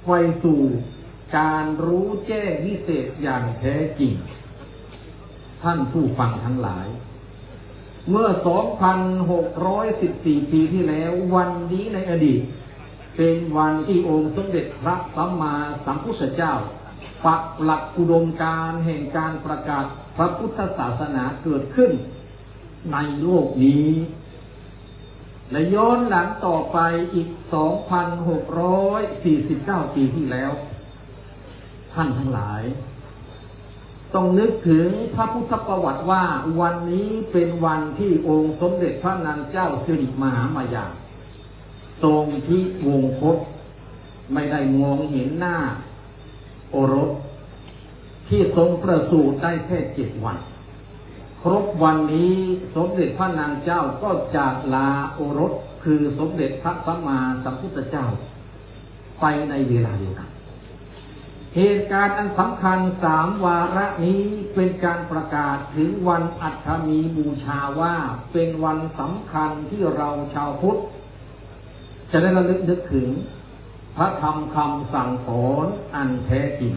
ไปสู่การรู้แจ้งวิเศษอย่างแท้จริงท่านผู้ฟังทั้งหลายเมื่อ 2,614 ปีที่แล้ววันนี้ในอดีตเป็นวันที่องค์สมเด็จพระสัมมาสัมพุทธเจ้าปักหลักอุดมการณ์แห่งการประกาศพระพุทธศาสนาเกิดขึ้นในโลกนี้และย้อนหลังต่อไปอีก 2,649 ปีที่แล้วท่านทั้งหลายต้องนึกถึงพระพุทธประวัติว่าวันนี้เป็นวันที่องค์สมเด็จพระนางเจ้าสิริมหามายาทรงที่วงคตไม่ได้มองเห็นหน้าโอรสที่ทรงประสูติได้แค่7 วันครบวันนี้สมเด็จพระนางเจ้าก็จากลาโอรสคือสมเด็จพระสัมมาสัมพุทธเจ้าไปในเวลาเดียวกันเหตุการณ์อันสำคัญ3 วาระนี้เป็นการประกาศถึงวันอัฐมีบูชาว่าเป็นวันสำคัญที่เราชาวพุทธจะได้ระลึกนึกถึงพระธรรมคำสั่งสอนอันแท้จริง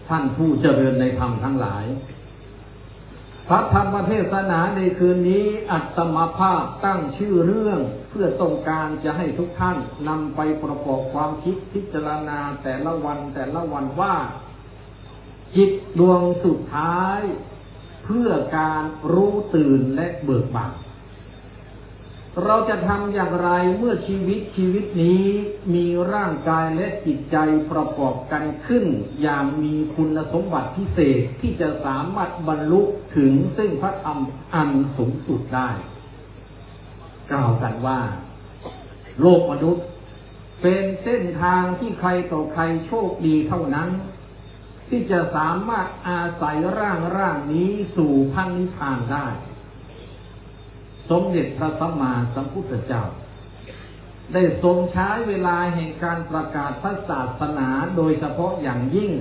ท่านผู้เจริญในธรรมทั้งหลายพระธรรมเทศนาในคืนนี้อาตมาภาพตั้งชื่อเรื่องเพื่อต้องการจะให้ทุกท่านนำไปประกอบความคิดพิจารณาแต่ละวันว่าจิตดวงสุดท้ายเพื่อการรู้ตื่นและเบิกบานเราจะทำอย่างไรเมื่อชีวิตนี้มีร่างกายและจิตใจประกอบกันขึ้นอย่างมีคุณสมบัติพิเศษที่จะสามารถบรรลุถึงซึ่งพระธรรมอันสูงสุดได้กล่าวกันว่าโลกมนุษย์เป็นเส้นทางที่ใครต่อใครโชคดีเท่านั้นที่จะสามารถอาศัยร่างนี้สู่พระนิพพานได้สมเด็จพระสัมมาสัมพุทธเจ้าได้ทรงใช้เวลาแห่งการประกาศพระศาสนาโดยเฉพาะอย่างยิ่ง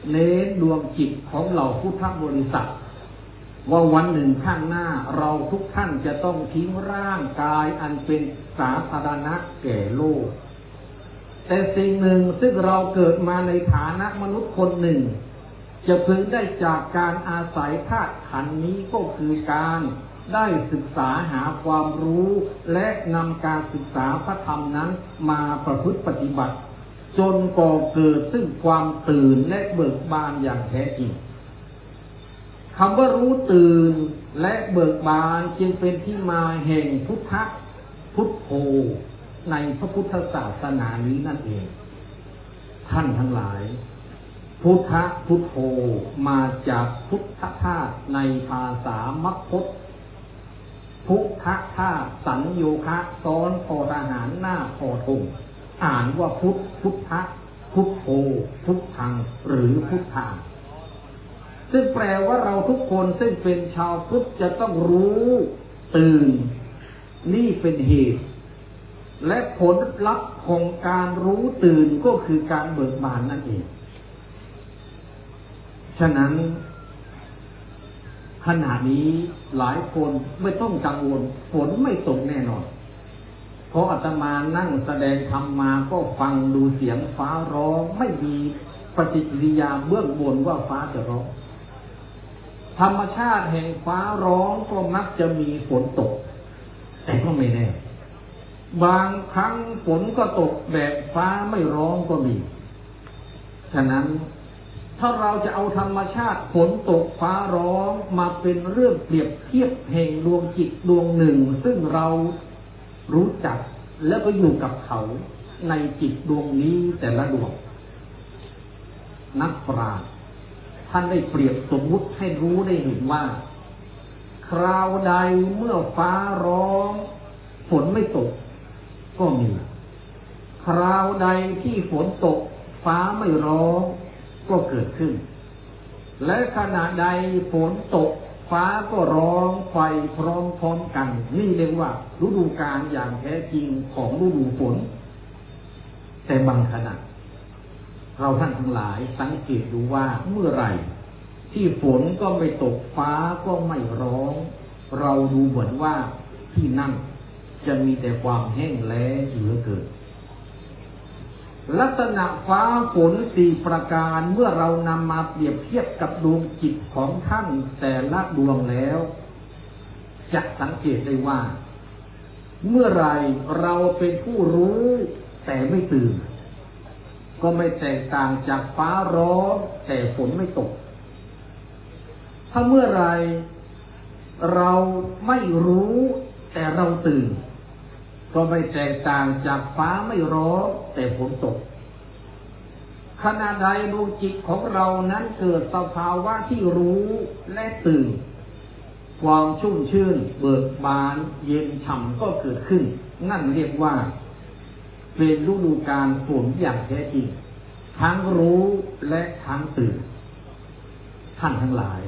เน้นดวงจิตของเหล่าพุทธบริษัทว่าวันหนึ่งข้างหน้าเราทุกท่านจะต้องทิ้งร่างกายอันเป็นสาธารณะแก่โลกแต่สิ่งหนึ่งซึ่งเราเกิดมาในฐานะมนุษย์คนหนึ่งจะพึงได้จากการอาศัยธาตุขันธ์นี้ก็คือการได้ศึกษาหาความรู้และนำการศึกษาพระธรรมนั้นมาประพฤติปฏิบัติจนก่อเกิดซึ่งความตื่นและเบิกบานอย่างแท้จริงคำว่ารู้ตื่นและเบิกบานจึงเป็นที่มาแห่งพุทโธในพระพุทธศาสนานี้นั่นเองท่านทั้งหลายพุทโธมาจากพุทธธาตุในภาษามัคคตพุทธะสัญโยคะซ้อนพอทหารหน้าพอธงอ่านว่าพุทธพุทโธพุทธังหรือพุทธาซึ่งแปลว่าเราทุกคนซึ่งเป็นชาวพุทธจะต้องรู้ตื่นนี่เป็นเหตุและผลลัพธ์ของการรู้ตื่นก็คือการเบิกบานนั่นเองฉะนั้นขณะนี้หลายคนไม่ต้องกังวลฝนไม่ตกแน่นอนเพราะอาตมานั่งแสดงธรรมมาก็ฟังดูเสียงฟ้าร้องไม่มีปฏิกิริยาเบื้องบนว่าฟ้าจะร้องธรรมชาติแห่งฟ้าร้องก็มักจะมีฝนตกแต่ก็ไม่แน่บางครั้งฝนก็ตกแบบฟ้าไม่ร้องก็มีฉะนั้นถ้าเราจะเอาธรรมชาติฝนตกฟ้าร้องมาเป็นเรื่องเปรียบเทียบแห่งดวงจิตดวงหนึ่งซึ่งเรารู้จักและก็อยู่กับเขาในจิตดวงนี้แต่ละดวงนักปราชญ์ ท่านได้เปรียบสมมุติให้รู้ได้เห็นว่าคราวใดเมื่อฟ้าร้องฝนไม่ตกก็มีคราวใดที่ฝนตกฟ้าไม่ร้องก็เกิดขึ้นและขณะใดฝนตกฟ้าก็ร้องไปพร้อมๆกันนี่เรียกว่าฤดูกาลอย่างแท้จริงของฤดูฝนแต่บางขณะเราท่านทั้งหลายสังเกตดูว่าเมื่อไหร่ที่ฝนก็ไม่ตกฟ้าก็ไม่ร้องเราดูเหมือนว่าที่นั่นจะมีแต่ความแห้งแล้งเหลือเกินลักษณะฟ้าฝน4ประการเมื่อเรานำมาเปรียบเทียบกับดวงจิตของท่านแต่ละดวงแล้วจะสังเกตได้ว่าเมื่อไรเราเป็นผู้รู้แต่ไม่ตื่นก็ไม่แตกต่างจากฟ้าร้องแต่ฝนไม่ตกถ้าเมื่อไรเราไม่รู้แต่เราตื่นก็ไม่แตกต่างจากฟ้าไม่ร้องแต่ฝนตกขณะใดดวงจิตของเรานั้นเกิดสภาวะที่รู้และตื่นความชุ่มชื่นเบิกบานเย็นฉ่ำก็เกิดขึ้นนั่นเรียกว่าเป็นฤดูกาลฝนอย่างแท้จริงทั้งรู้และทั้งตื่นท่านทั้งหลาย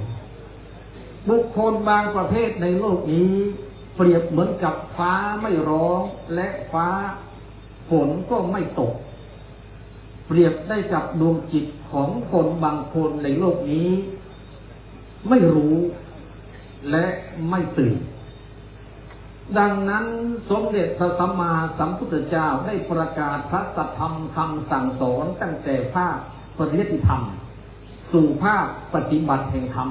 บุคคลบางประเภทในโลกนี้เปรียบเหมือนกับฟ้าไม่ร้องและฟ้าฝนก็ไม่ตกเปรียบได้กับดวงจิตของคนบางคนในโลกนี้ไม่รู้และไม่ตื่นดังนั้นสมเด็จพระสัมมาสัมพุทธเจ้าได้ประกาศพระสัทธรรมคำสั่งสอนตั้งแต่ภาคปริยัติธรรมสู่ภาคปฏิบัติแห่งธรรม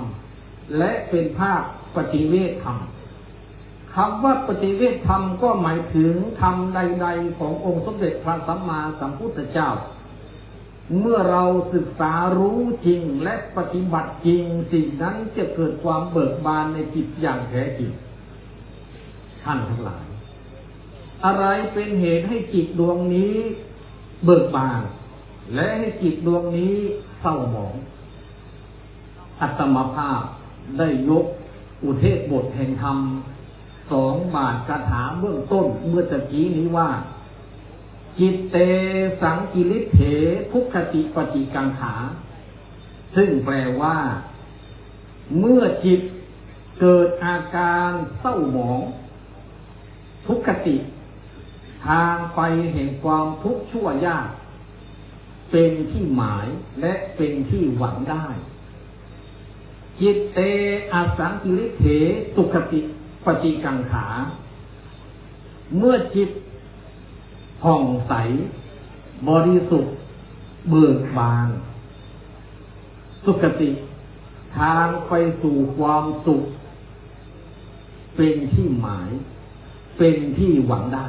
และเป็นภาคปฏิเวทธรรมคำว่าปฏิเวทธรรมก็หมายถึงธรรมใดๆขององค์สมเด็จพระสัมมาสัมพุทธเจ้าเมื่อเราศึกษารู้จริงและปฏิบัติจริงสิ่งนั้นจะเกิดความเบิกบานในจิตอย่างแท้จริงท่านทั้งหลายอะไรเป็นเหตุให้จิตดวงนี้เบิกบานและให้จิตดวงนี้เศร้าหมองอาตมาภาพได้ยกอุเทศบทแห่งธรรม2 บาทคาถาเบื้องต้นเมื่อตะกี้นี้ว่าจิตเตสังกิริเถทุกขติปฏิกังขาซึ่งแปลว่าเมื่อจิตเกิดอาการเศร้าหมองทุกขติทางไปแห่งความทุกข์ชั่วยากเป็นที่หมายและเป็นที่หวังได้จิตเตอสังกิริเถสุขติปฏิกังขาเมื่อจิตผ่องใสบริสุทธิ์เบิกบานสุขติทางไปสู่ความสุขเป็นที่หมายเป็นที่หวังได้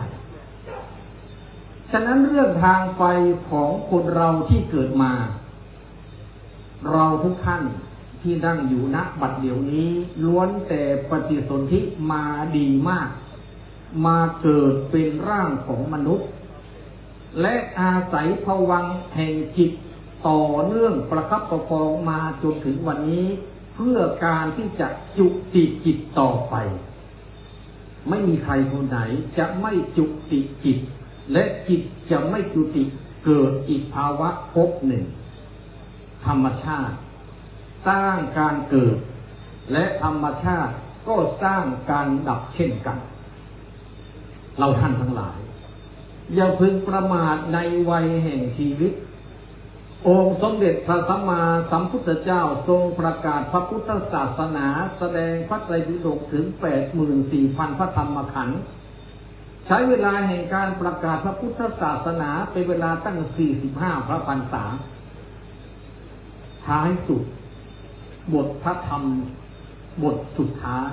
ฉะนั้นเรื่องทางไปของคนเราที่เกิดมาเราทุกท่านที่นั่งอยู่ณบัดเดี๋ยวนี้ล้วนแต่ปฏิสนธิมาดีมากมาเกิดเป็นร่างของมนุษย์และอาศัยภวังค์แห่งจิตต่อเนื่องประคับประคองมาจนถึงวันนี้เพื่อการที่จะจุติจิตต่อไปไม่มีใครคนไหนจะไม่จุติจิตและจิตจะไม่จุติเกิดอีกภาวะภพหนึ่งธรรมชาติสร้างการเกิดและธรรมชาติก็สร้างการดับเช่นกันเราท่านทั้งหลายอย่าพึงประมาทในวัยแห่งชีวิตองค์สมเด็จพระสัมมาสัมพุทธเจ้าทรงประกาศพระพุทธศาสนาแสดงพระไตรปิฎกถึง 84,000 พระธรรมขันธ์ใช้เวลาแห่งการประกาศพระพุทธศาสนาเป็นเวลาตั้ง 45 พระพรรษาท้ายสุดบทพระธรรมบทสุดท้าย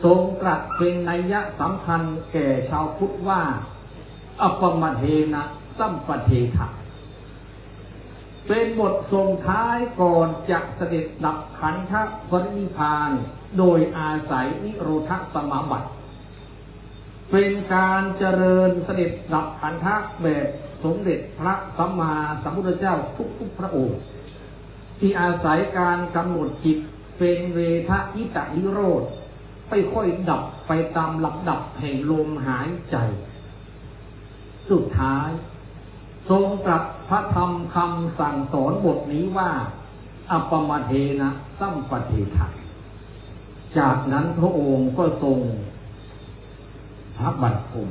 ทรงตรัสเป็นนัยสำคัญแก่ชาวพุทธว่าอัปปมเทนะสัมปเทถะเป็นบทส่งท้ายก่อนจะเสด็จดับขันธปรินิพพานโดยอาศัยนิโรธสมาบัติเป็นการเจริญเสด็จดับขันธแบบสมเด็จพระสัมมาสัมพุทธเจ้าทุกพระองค์ ที่อาศัยการกำหนดจิตเป็นเวทยิตนิโรธค่อยๆดับไปตามลำดับแห่งลมหายใจสุดท้ายทรงตรัสพระธรรมคำสั่งสอนบทนี้ว่าอัปปมเทนะสัมปเทถะจากนั้นพระองค์ก็ทรงพระบัณฑิต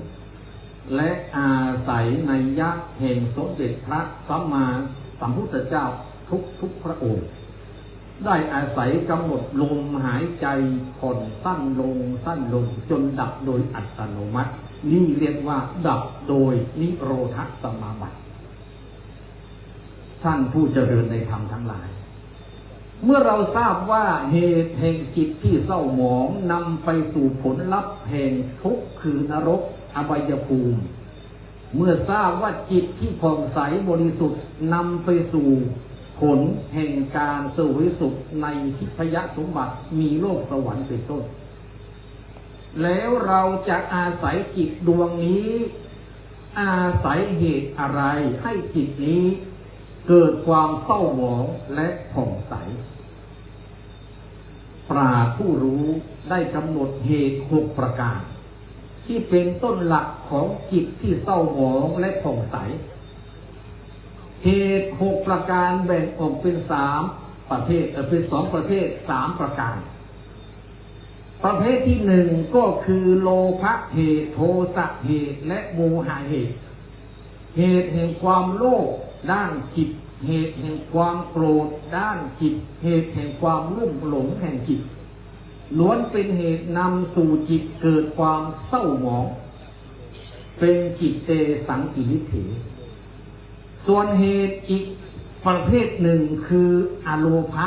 และอาศัยในยักษ์แห่งสมเด็จพระสัมมาสัมพุทธเจ้าทุกพระองค์ได้อาศัยกำหนดลมหายใจผ่อนสั้นลงจนดับโดยอัตโนมัตินี่เรียกว่าดับโดยนิโรธสมาบัติท่านผู้เจริญในธรรมทั้งหลายเมื่อเราทราบว่าเหตุแห่งจิตที่เศร้าหมองนำไปสู่ผลลัพธ์แห่งทุกข์คือนรกอบายภูมิเมื่อทราบว่าจิตที่ผ่องใสบริสุทธิ์นำไปสู่ผลแห่งการเสวยสุขในทิพยสมบัติมีโลกสวรรค์เป็นต้นแล้วเราจะอาศัยจิตดวงนี้อาศัยเหตุอะไรให้จิตนี้เกิดความเศร้าหมองและผ่องใสปราชญ์ผู้รู้ได้กำหนดเหตุ6ประการที่เป็นต้นหลักของจิตที่เศร้าหมองและผ่องใสเหตุ6ประการแบ่งออกเป็น3ประเภทเป็น2ประเภท3ประการประเภทที่1ก็คือโลภะเหตุโทสะเหตุและโมหะเหตุเหตุแห่งความโลภด้านจิตเหตุแห่งความโกรธด้านจิตเหตุแห่งความลุ่มหลงแห่งจิตล้วนเป็นเหตุนำสู่จิตเกิดความเศร้าหมองเป็นจิตเตสังกิริเถส่วนเหตุอีกประเภทหนึ่งคืออโลภะ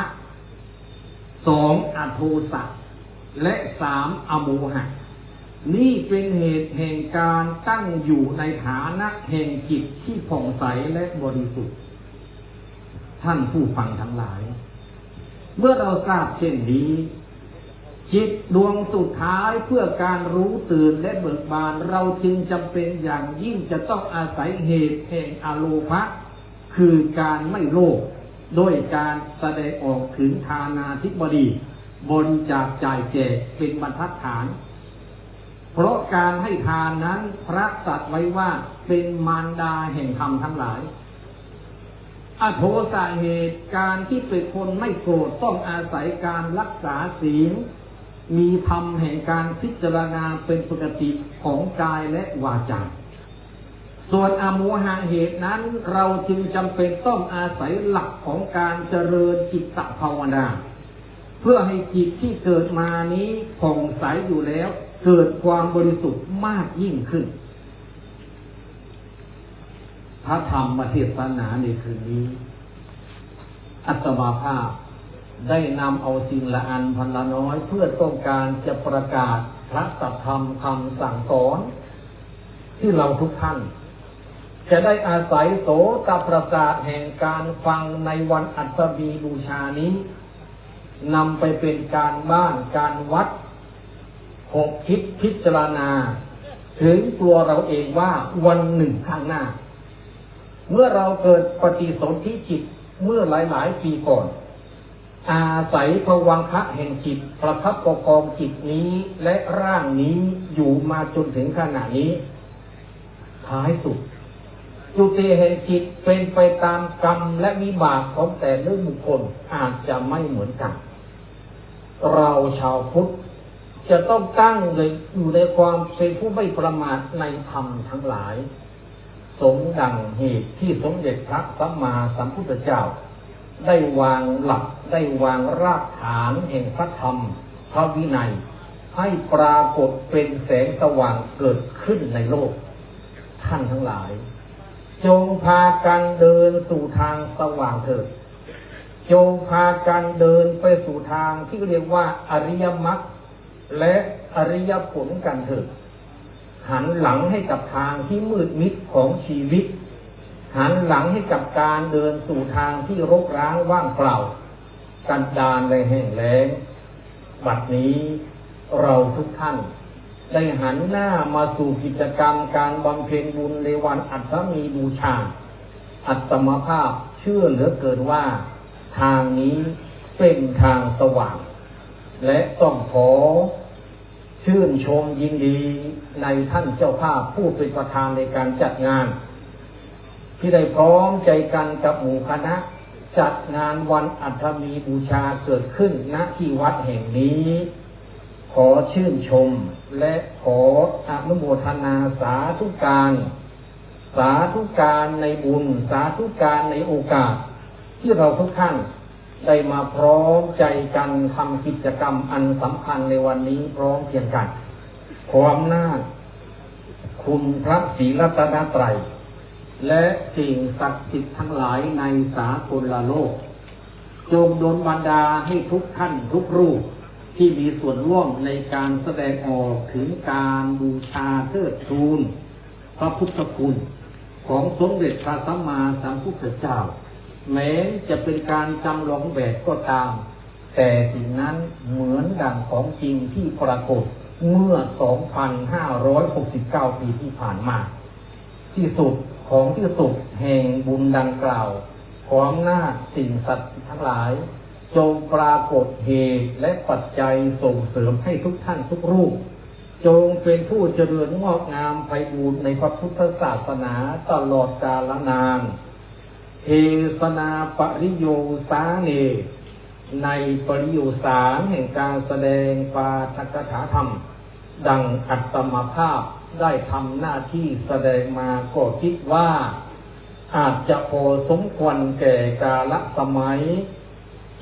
2อโทสะและ3อโมหะนี่เป็นเหตุแห่งการตั้งอยู่ในฐานะแห่งจิตที่ผ่องใสและบริสุทธิ์ท่านผู้ฟังทั้งหลายเมื่อเราทราบเช่นนี้จิตดวงสุดท้ายเพื่อการรู้ตื่นและเบิกบานเราจึงจำเป็นอย่างยิ่งจะต้องอาศัยเหตุแห่งอโลภะคือการไม่โลภโดยการแสดงออกถึงทานาธิบดีบริจาคจ่ายแจกเป็นบรรทัดฐานเพราะการให้ทานนั้นพระตรัสไว้ว่าเป็นมารดาแห่งธรรมทั้งหลายอโทสะเหตุการที่เป็นคนไม่โกรธต้องอาศัยการรักษาศีลมีธรรมแห่งการพิจารณาเป็นปกติของกายและวาจาส่วนอโมหะเหตุนั้นเราจึงจำเป็นต้องอาศัยหลักของการเจริญจิตตภาวนาเพื่อให้จิตที่เกิดมานี้ผ่องใสอยู่แล้วเกิดความบริสุทธิ์มากยิ่งขึ้นพระธรรมเทศนาในคืนนี้อาตมาภาพได้นำเอาสิ่งละอันพันละน้อยเพื่อต้องการจะประกาศพระสัทธรรมคำสั่งสอนที่เราทุกท่านจะได้อาศัยโสตประสาทแห่งการฟังในวันอัฐบีบูชานี้นำไปเป็นการบ้านการวัดคิดพิจารณาถึงตัวเราเองว่าวันหนึ่งข้างหน้าเมื่อเราเกิดปฏิสนธิจิตเมื่อหลายปีก่อนอาศัยภวังคะแห่งจิตประทับประคองจิตนี้และร่างนี้อยู่มาจนถึงขณะนี้ท้ายสุดจุติแห่งจิตเป็นไปตามกรรมและวิบากของแต่ละบุคคลอาจจะไม่เหมือนกันเราชาวพุทธจะต้องตั้งอยู่ในความเป็นผู้ไม่ประมาทในธรรมทั้งหลายสมดังเหตุที่สมเด็จพระสัมมาสัมพุทธเจ้าได้วางหลักได้วางรากฐานแห่งพระธรรมพระวินัยให้ปรากฏเป็นแสงสว่างเกิดขึ้นในโลกท่านทั้งหลายจงพากันเดินสู่ทางสว่างเถิดจงพากันเดินไปสู่ทางที่เรียกว่าอริยมรรคและอริยผลกันเถิดหันหลังให้กับทางที่มืดมิดของชีวิตหันหลังให้กับการเดินสู่ทางที่รกร้างว่างเปล่ากันดารและแห้งแล้งบัดนี้เราทุกท่านได้หันหน้ามาสู่กิจกรรมการบำเพ็ญบุญในวันอัฐมีบูชาอัตมภาพเชื่อเหลือเกินว่า ทางนี้เป็นทางสว่าง และต้องขอชื่นชมยินดีในท่านเจ้าภาพผู้เป็นประธานในการจัดงาน ที่ได้พร้อมใจกันกับหมู่คณะจัดงานวันอัฐมีบูชาเกิดขึ้นณที่วัดแห่งนี้ ขอชื่นชมและขออนุโมทนาสาธุการในบุญสาธุการในโอกาสที่เราทุกท่านได้มาพร้อมใจกันทำกิจกรรมอันสำคัญในวันนี้พร้อมเพียงกันขออำนาจคุณพระศรีรัตนตรัยและสิ่งศักดิ์สิทธิ์ทั้งหลายในสากลโลกจงดลบันดาลให้ทุกท่านทุกรูปที่มีส่วนร่วมในการแสดงออกถึงการบูชาเทิดทูนพระพุทธคุณของสมเด็จพระสัมมาสัมพุทธเจ้าแม้จะเป็นการจำลองแบบก็ตามแต่สิ่งนั้นเหมือนดังของจริงที่ปรากฏเมื่อ 2,569 ปีที่ผ่านมาที่สุดของที่สุดแห่งบุญดังกล่าวขออำนาจสิ่งศักดิ์สิทธิ์ทั้งหลายจงปรากฏเหตุและปัจจัยส่งเสริมให้ทุกท่านทุกรูปจงเป็นผู้เจริญงอกงามไพบูรย์ในพระพุทธศาสนาตลอดกาลนานเทศนาปริโยสาเนในปริโยสารแห่งการแสดงปาฐกถาธรรมดังอัตมภาพได้ทำหน้าที่แสดงมาก็คิดว่าอาจจะพอสมควรแก่กาลสมัย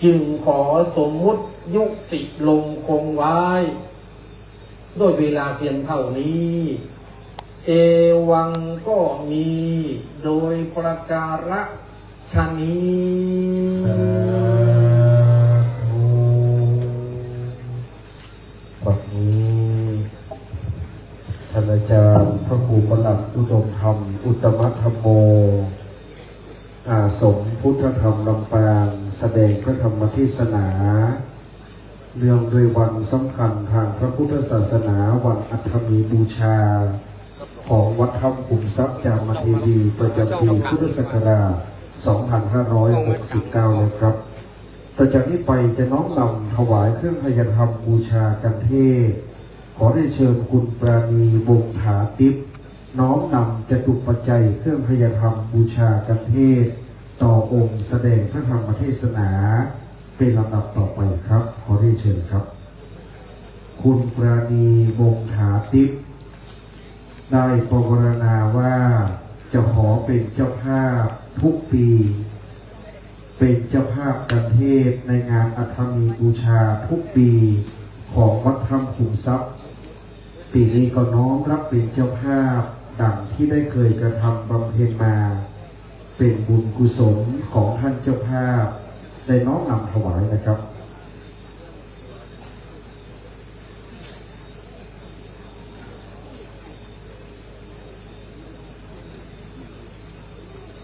จึงขอสมมุติยุติลงคงไว้ด้วยเวลาเพียงเท่านี้เอวังก็มีโดยประการฉนี้สาธุวันนี้ท่านอาจารย์พระครูประหลัดอุดมธรรมอุตตมธรรมโมอาสมพุทธธรรมลำปางแสดงพระธรรมเทศนาเนื่องด้วยวันสำคัญทางพระพุทธศาสนาวันอัฐมีบูชาของวัดถ้ำขุมทรัพย์จามเทวีประจำปีพุทธศักราช 2569 เลยครับต่อจากนี้ไปจะน้อมนำถวายเครื่องพยธรรมบูชากันเทศขอได้เชิญคุณปราณีวงศ์ถาทิพย์น้อมนำจตุปัจจัยเครื่องพยธรรมบูชากันเทศต่อองค์แสดงพระธรรมเทศนาเป็นลำดับต่อไปครับขอได้เชิญครับคุณปราณีวงศ์ถาทิพย์ได้ปรารถนาว่าจะขอเป็นเจ้าภาพทุกปีเป็นเจ้าภาพกันเทศในงานอัฐมีบูชาทุกปีของวัดถ้ำขุมทรัพย์ปีนี้ก็น้อมรับเป็นเจ้าภาพดังที่ได้เคยกระทำบำเพ็ญมาเป็นบุญกุศลของท่านเจ้าภาพได้น้อมนำถวายนะครับ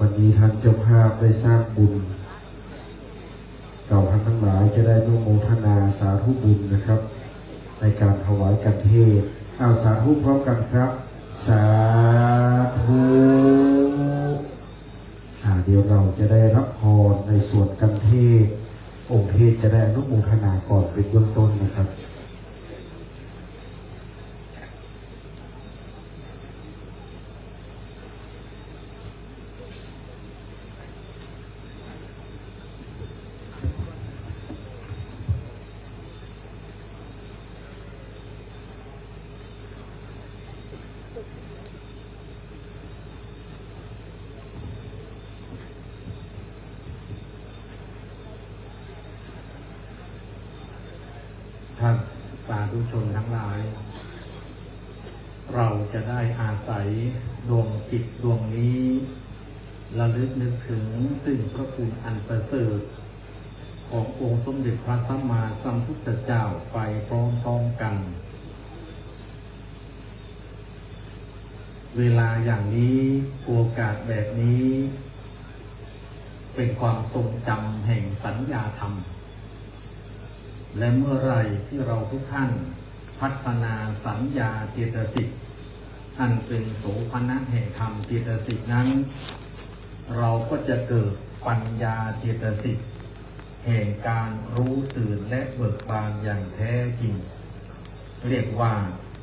วันนี้ท่านเจ้าภาพได้สร้างบุญเราท่านทั้งหลายจะได้ร่วมโมทนาสาธุบุญนะครับในการถวายกันเทศเอาสาธุพร้อมกันครับสาธุเดี๋ยวเราจะได้รับพรในส่วนกันเทศองค์เทศจะได้อนุโมทนาก่อนเป็นเบื้องต้นนะครับท่านสาธุชนทั้งหลายเราจะได้อาศัยดวงจิตดวงนี้ระลึกนึกถึงซึ่งพระคุณอันประเสริฐขององค์สมเด็จพระสัมมาสัมพุทธเจ้าไปพร้อมๆกันเวลาอย่างนี้โอกาสแบบนี้เป็นความทรงจำแห่งสัญญาธรรมและเมื่อไรที่เราทุกท่านพัฒนาสัญญาเจตสิกอันเป็นโสภณะแห่งธรรมเจตสิกนั้นเราก็จะเกิดปัญญาเจตสิก แห่งการรู้ตื่นและเบิกบานอย่างแท้จริงเรียกว่า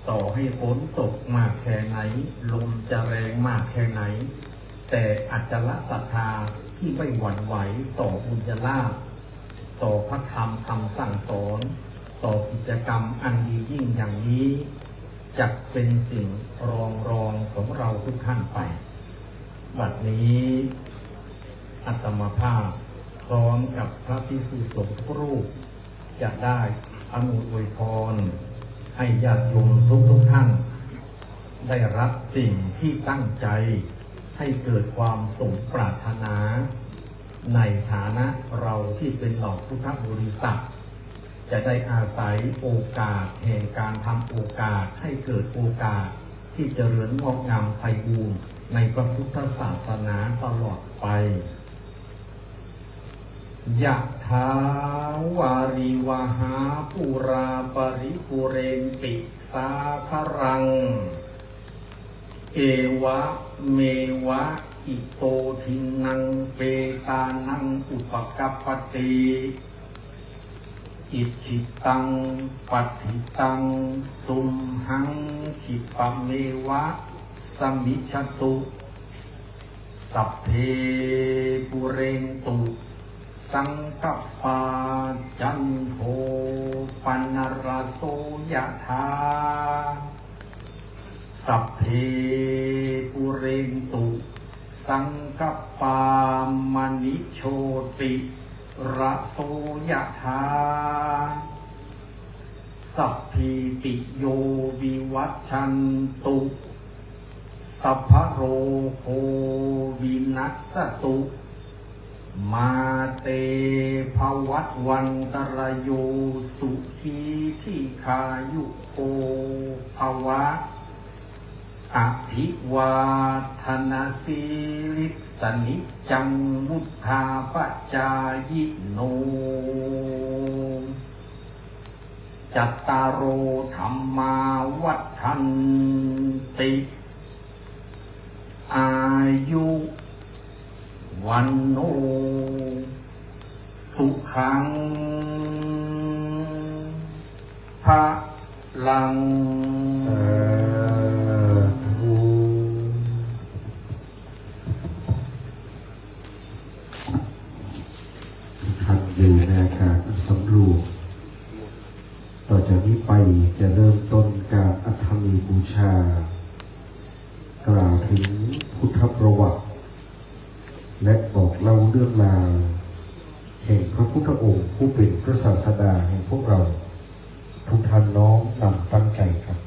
ต่อให้ฝนตกมากแค่ไหนลมจะแรงมากแค่ไหนแต่อจลศรัทธาที่ไม่หวั่นไหวต่อบุญญาลาภต่อพระธรรมคำสั่งสอนต่อกิจกรรมอันดียิ่งอย่างนี้จะเป็นสิ่งรองของเราทุกท่านไปบัดนี้อาตมาภาพพร้อมกับพระภิกษุสงฆ์ทุกรูปจะได้อนุอวยพรให้ญาติโยมทุกท่านได้รับสิ่งที่ตั้งใจให้เกิดความสมปรารถนาในฐานะเราที่เป็นเหล่าพุทธบริษัทจะได้อาศัยโอกาสแห่งการทำโอกาสให้เกิดโอกาสที่เจริญงอกงามไพบูรย์ในพระพุทธศาสนาตลอดไปยะถาวาริวหาปุราปริปุเรนติสาครังเอวะเมวะอิโตทินังเปตานังอุปกัปปติอิจิตังปัฏฐิตังตุมหังขิปะเมวะสมิจฉตุสัพเพปุเรนตุสังกปาจันโทปนรโสยถาสัพเพปุเรนตุสังกปามณิโชติระโสยถาสัพพิติโยวิวัชชันตุสัพพะโรโควินัสสตุมาเตภวัตวันตรโยสุขีทีคายุโกภวะอภิวาทนาสีลิสนิจังมุทธาปจายิโนจัตตารโอธรรมาวัฏันติอายุวันโนสุขังภะลังสาธุท่านอยู่ในอาการสำรวมต่อจากนี้ไปจะเริ่มต้นการอัฐมีบูชากล่าวถึงพุทธประวัติและบอกเล่าเรื่องราวแห่งพระพุทธองค์ผู้เป็นพระศาสดาแห่งพวกเราทุกท่านน้อมนำตั้งใจครับ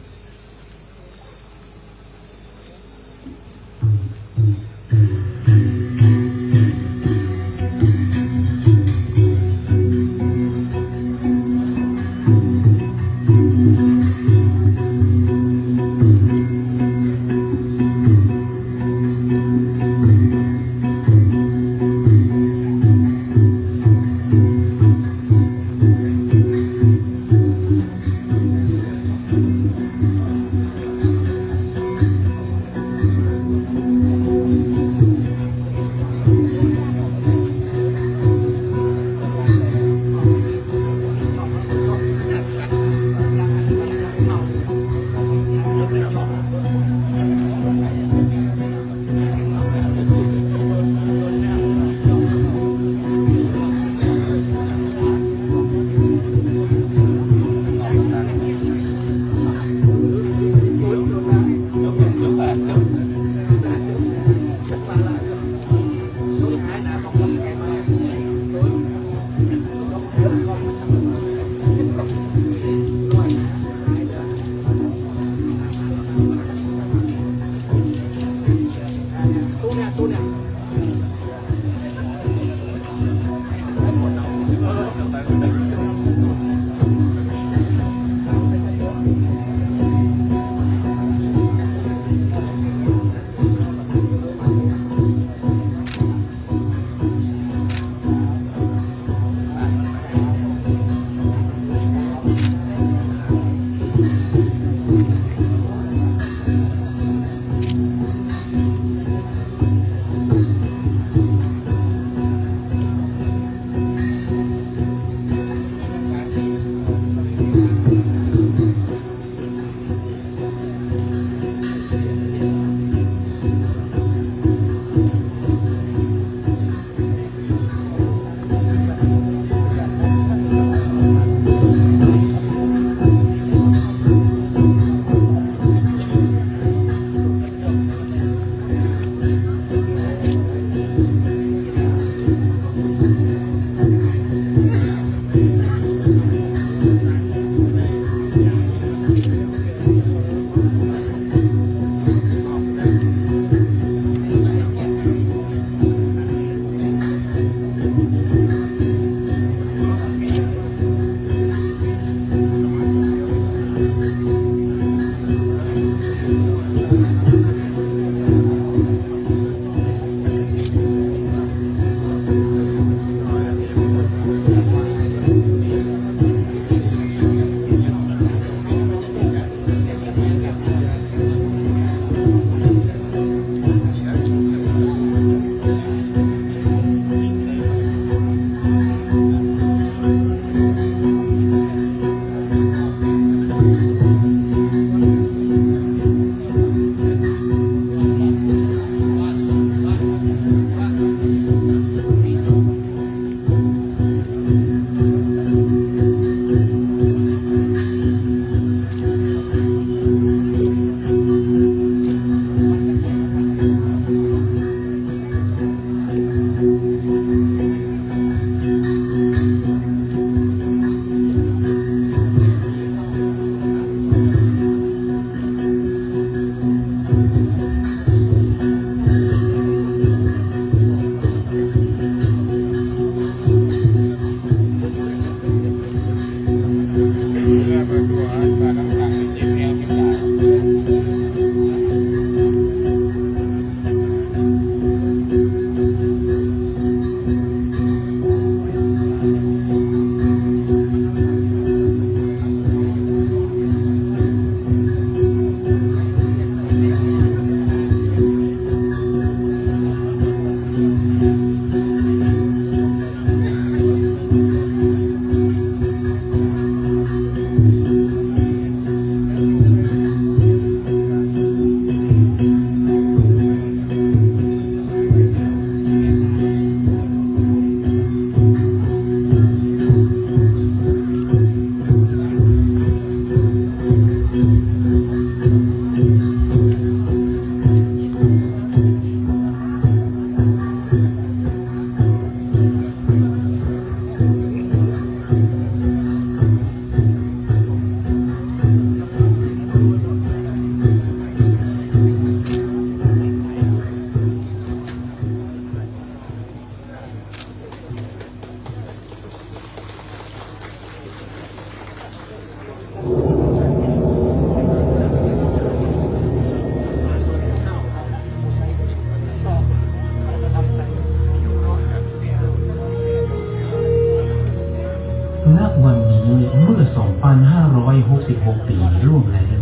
2,566 ปีล่วงแล้ว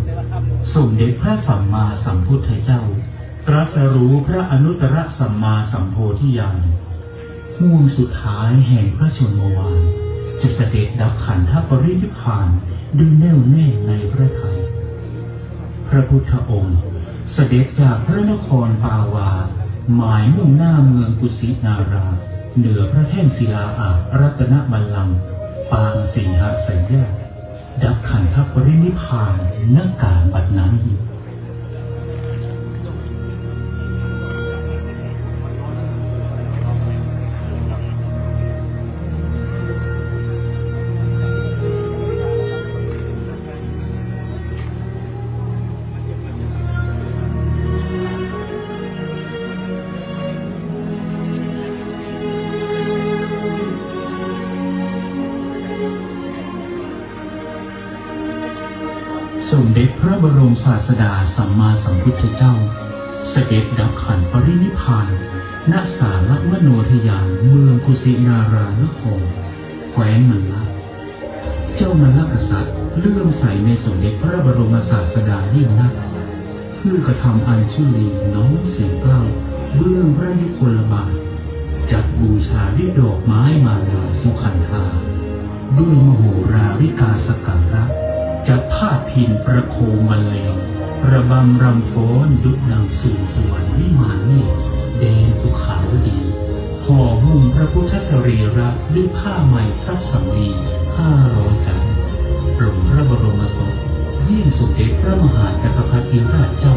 สมเด็จพระสัมมาสัมพุทธเจ้าตรัสรู้พระอนุตตรสัมมาสัมโพธิญาณห่วงสุดท้ายแห่งพระชนมวาลจะเสด็จดับขันธปรินิพพานด้วยแน่วแน่ในพระทัยพระพุทธองค์เสด็จจากพระนครปาวาหมายมุ่งหน้าเมืองกุสินาราเหนือพระแท่นศิลาอาสน์รัตนบัลลังก์ปางสีหสัญญาดับขันธปรินิพพานณการบัดนั้นสมเด็จพระบรมศาสดาสัมมาสัมพุทธเจ้าเสด็จดับขันธปรินิพพานณศาลมโนทยานเมืองกุสินารานครแคว้นมัลละเจ้ามัลลกษัตริย์เลื่อมใสในสมเด็จพระบรมศาสดายิ่งนักเพื่อกระทำอัญชุลีน้อมเสียงกล้าวเบื้องพระยุคลบาทจัดบูชาด้วยดอกไม้มาลาสุขันธาด้วยมโหราริกาสการะจะพาดพินประโคมบรรเลงระบำรำฟ้อนดุจดังสู่สวรรค์วิมานเมฆแดนสุขาวดีห่อหุ้มพระพุทธสรีระด้วยผ้าไหมซับสำลี500 จันทร์ปลงพระบรมศพเยี่ยมสมเด็จพระมหาจักรพรรดิราชเจ้า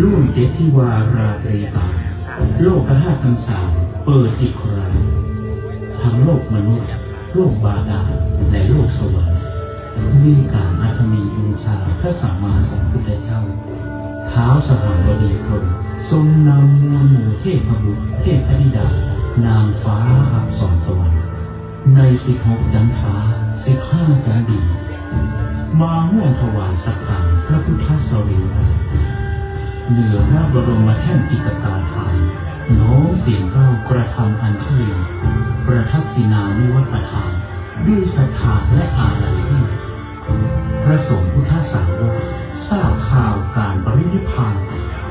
รุ่งเจติวาราตรีตาโลกธาตุทั้งสามเปิดอีกครั้งทั้งโลกมนุษย์โลกบาดาลและโลกสวรรค์มีการอาธมีบูชาพระสัมมาสัมพุทธเจ้าท้าวสหบดีพรหมทรงนำมวลหมู่เทพบุตรเทพธิดานางฟ้าอักษรสวรรค์ใน16จันทร์ฟ้า15จันทร์ดีมาร่วมถวายสักการะพระพุทธสรีระเหนือหน้าบรมแท่นกิตกาธานโน้มเสียงเก้ากระทำอัญเชิญประทักษิณานุวัตประทานด้วยศรัทธาและอาลัยยิ่งพระสงฆ์พุทธสาวกทราบข่าวการปรินิพพาน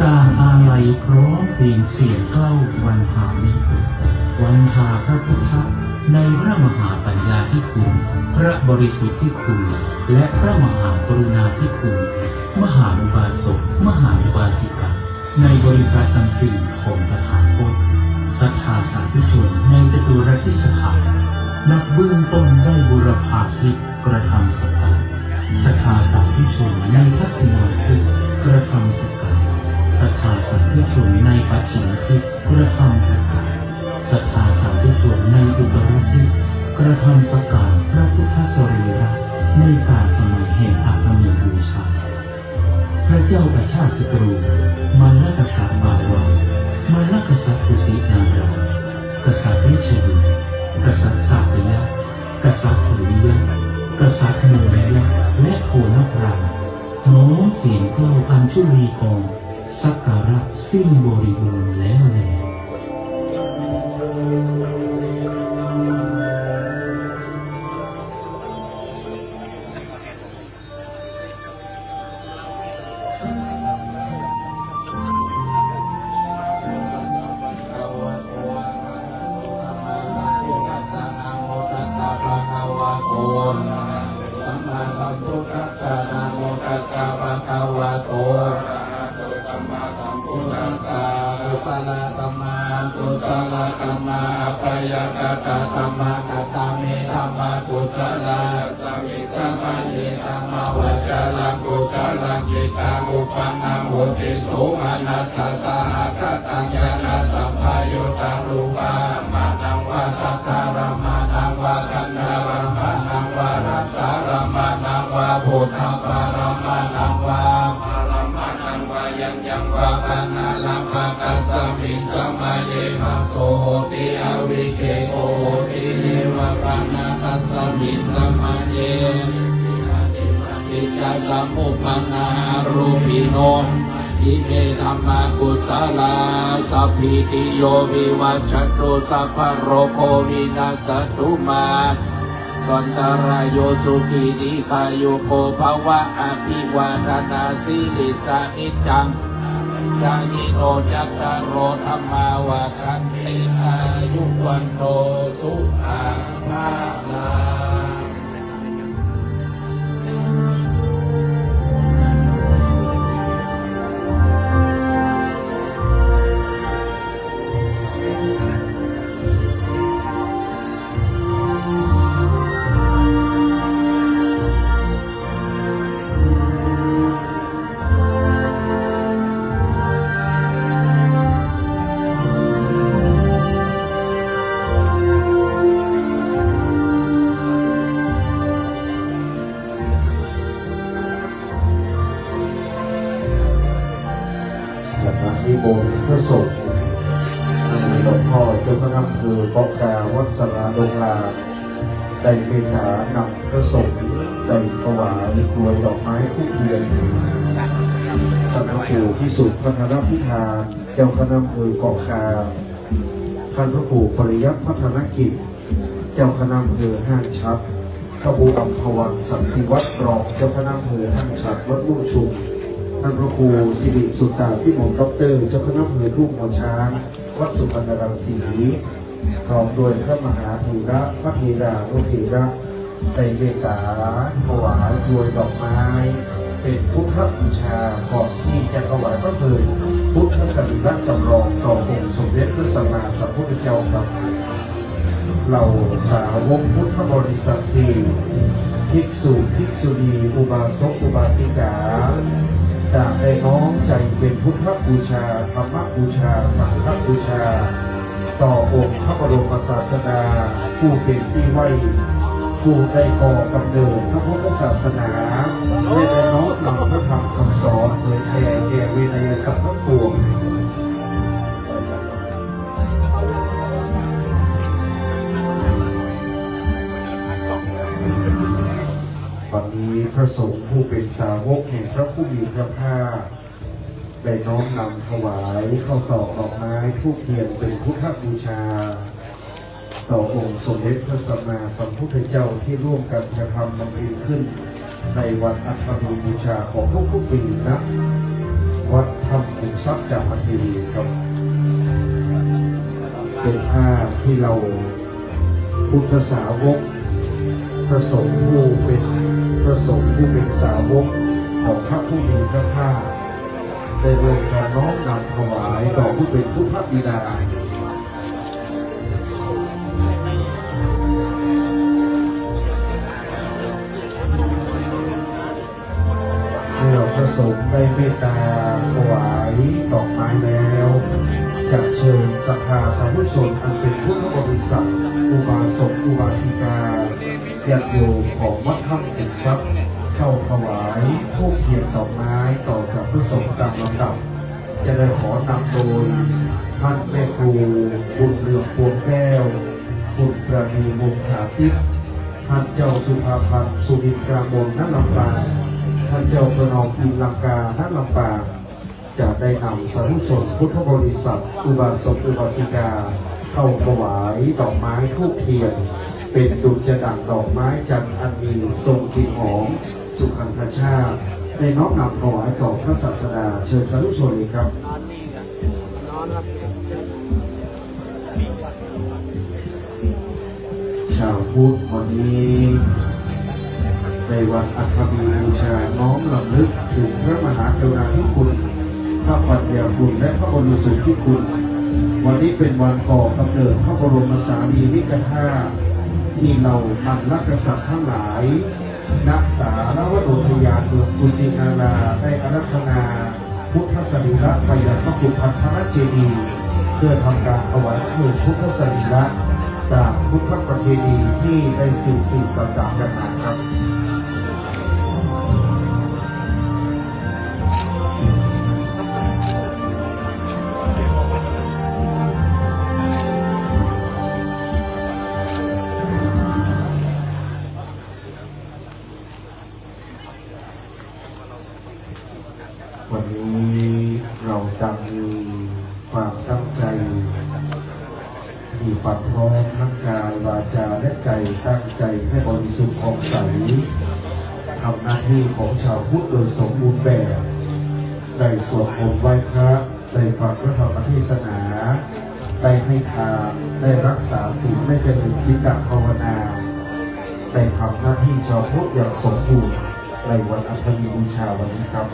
ต่างอาลัยพร้อมเพลงเสียงเกล้าวันทามิวันทาพระพุทธในพระมหาปัญญาธิคุณพระบริสุทธิ์ที่คุณและพระมหากรุณาธิคุณมหาอุบาสกมหาอุบาสิกาในบริษัททั้งสี่ของประธานโคตศรัทธาสาธุชนในจตุรทิศสถานนักเบื้องต้นได้บุรพาทิพย์กระทำสักการศรัทธาสาธุชนในทักษิณาทิพย์กระทำสักการศรัทธาสาธุชนในปัจฉิมทิพย์กระทำสักการศรัทธาสาธุชนในอุตรทิพย์กระทำสักการพระพุทธสรีระในการสมัยแห่งอาคมีบูชาพระเจ้าประชาติศัตรูมรกษัตริย์บาวามรกษัตริย์กุสินารากษัตริย์วิเชวีกษัตริย์สัตยะกษัตริย์ถุริยะกษัตริย์โมริยะและโคนพรามโน้มเสียงเกล้าอัญชุลีกองสักการะสิ้นบริบูรณ์แล้วแลสัมมุปนารูปิโนอิเมธัมมากุศลาสัพพิติโยวิวัชชันตุสัพพะโรโควินาศตุมากันตรายโยสุขีนิคายุโกภวะอภิวาทนาสิริสานิจังญาณิโนจัตตารโอธรรมาวาทันติอายุวันโนสุขังภาลังพระสงฆ์หลวงพ่อเจ้าคณะอำเภอเกาะกาวัดสระดงลาได้เมตตานำพระสงฆ์ได้ถวายกรวยดอกไม้คู่เทียนท่านพระครูพิสุทธิ์พัฒนพิธานเจ้าคณะอำเภอเกาะกาท่านพระครูปริยัติพัฒนกิจเจ้าคณะอำเภอห้างชับพระครูอัมพวังสันติวัฒน์รองเจ้าคณะอำเภอห้างชับวัดลุ่งชุมท่านพระครูสิริสุตตาพิมลด็อกเตอร์เจ้าคณะอำเภอรุ่งหัวช้างวัดสุพรรณรังสีพร้อมโดยพระมหาเถระพระเถรานุเถระได้เมตตาถวายกรวยดอกไม้เป็นพุทธบูชาก่อนที่จะถวายพระเพลิงพุทธสรีระจำลองต่อองค์สมเด็จพระสัมมาสัมพุทธเจ้าครับเราสาวกพุทธบริษัทสี่ภิกษุภิกษุณีอุบาสกอุบาสิกา ต่างได้น้อมใจเป็นพุทธบูชาธรรมบูชาสังฆบูชาต่อองค์พระบรมศาสดาผู้เป็นที่ไว้ผู้ได้ก่อกำเนิดพระพุทธศาสนาและได้น้อมนำพระธรรมคำสอนเผยแผ่แก่วินัยสัตว์ทั้งปวงวันนี้พระสงฆ์ผู้เป็นสาวกแห่งพระผู้มีพระภาคได้น้อมนำถวายข้าวตอกดอกไม้ธูปเทียนเป็นพุทธบูชาต่อองค์สมเด็จพระสัมมาสัมพุทธเจ้าที่ร่วมกันกระทำบำเพ็ญขึ้นในวันอัฐบบูชาของทุกปีนะวัดธรรมขุมทรัพย์จามเทวีครับเป็นภาพที่เราพุทธสาวกพระสงฆ์ผู้เป็นพระสงฆ์ผู้เป็นสาวกของพระผู้มีพระภาคได้ร่วมกันน้อมนำถวายต่อผู้เป็นพุทธบิดาเมื่อพระสงฆ์ได้เมตตาถวายดอกไม้แล้วจัดเชิญศรัทธาสาธุชนอันเป็นพุทธบริษัทอุบาสกอุบาสิกาญาติโยมของวัดถ้ำขุมทรัพย์เข้าถวายธูปเทียนดอกไม้ต่อจากพระสงฆ์ตามลำดับจะได้ขอนำโดยท่านแม่ครูบุญเรืองพวงแก้วคุณประณีมุขขาติพย์ท่านเจ้าสุภาพันธ์สุรินทร์กามนณลำปางท่านเจ้าประนอมอินลังกาณลำปางจะได้นำสาธุชนพุทธบริษัทอุบาสกอุบาสิกาเข้าถวายดอกไม้ธูปเทียนเป็นดุจดั่งดอกไม้จันทร์อันมีทรงกลิ่นหอมสุขันธชาติได้น้อมนำถวายต่อพระศาสดาเชิญสาธุชนเลยครับชาวพุทธวันนี้ในวันอัฐบบูชาน้อมรำลึกถึงพระมหากรุณาธิคุณพระปัญญาคุณและพระบรมสุทธิคุณวันนี้เป็นวันก่อกำเนิดพระบรมสารีริกธาตุที่เรานำนักกษัตริย์ทั้งหลายนักสารวโรทยานเมืองกุสินาราได้อารัธนาพุทธสรีระไปยังพระพุทธพัฒนเจดีย์เพื่อทำการถวายพระพุทธสรีระตามพุทธประเพณีที่ได้สืบต่างๆกันมาครับวันนี้เราตั้งมีความตั้งใจมีความพร้อมทั้งกายวาจาและใจตั้งใจให้บริสุทธิ์ผ่องใสทำหน้าที่ของชาวพุทธโดยสมบูรณ์แบบได้สวดมนต์ไหว้พระได้ฟังพระธรรมเทศนาได้ให้ทานได้รักษาศีลได้เจริญจิตตภาวนาได้ทำหน้าที่ชาวพุทธอย่างสมบูรณ์ในวันอัฐบบูชาวันนี้ครับ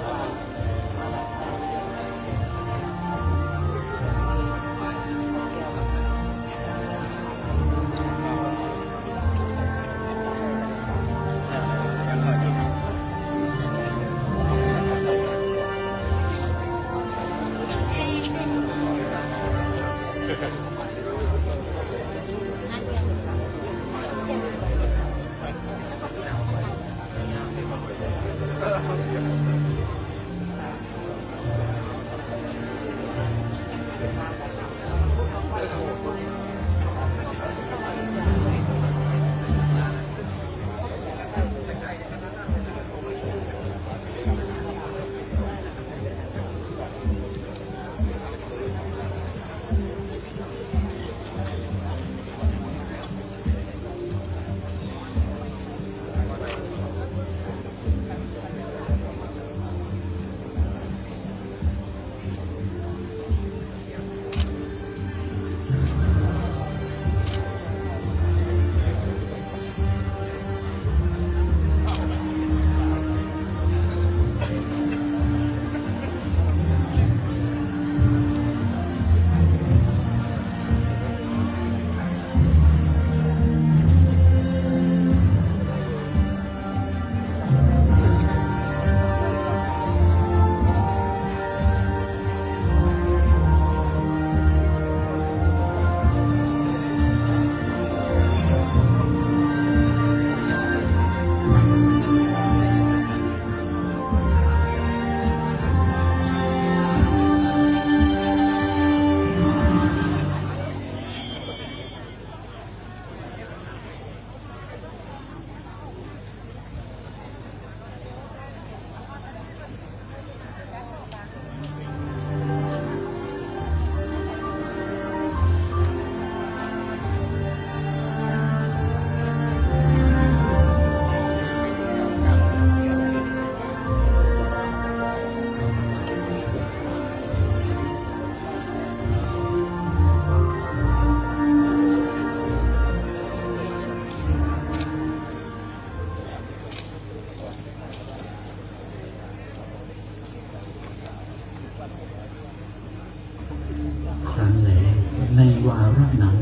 วาระนั้น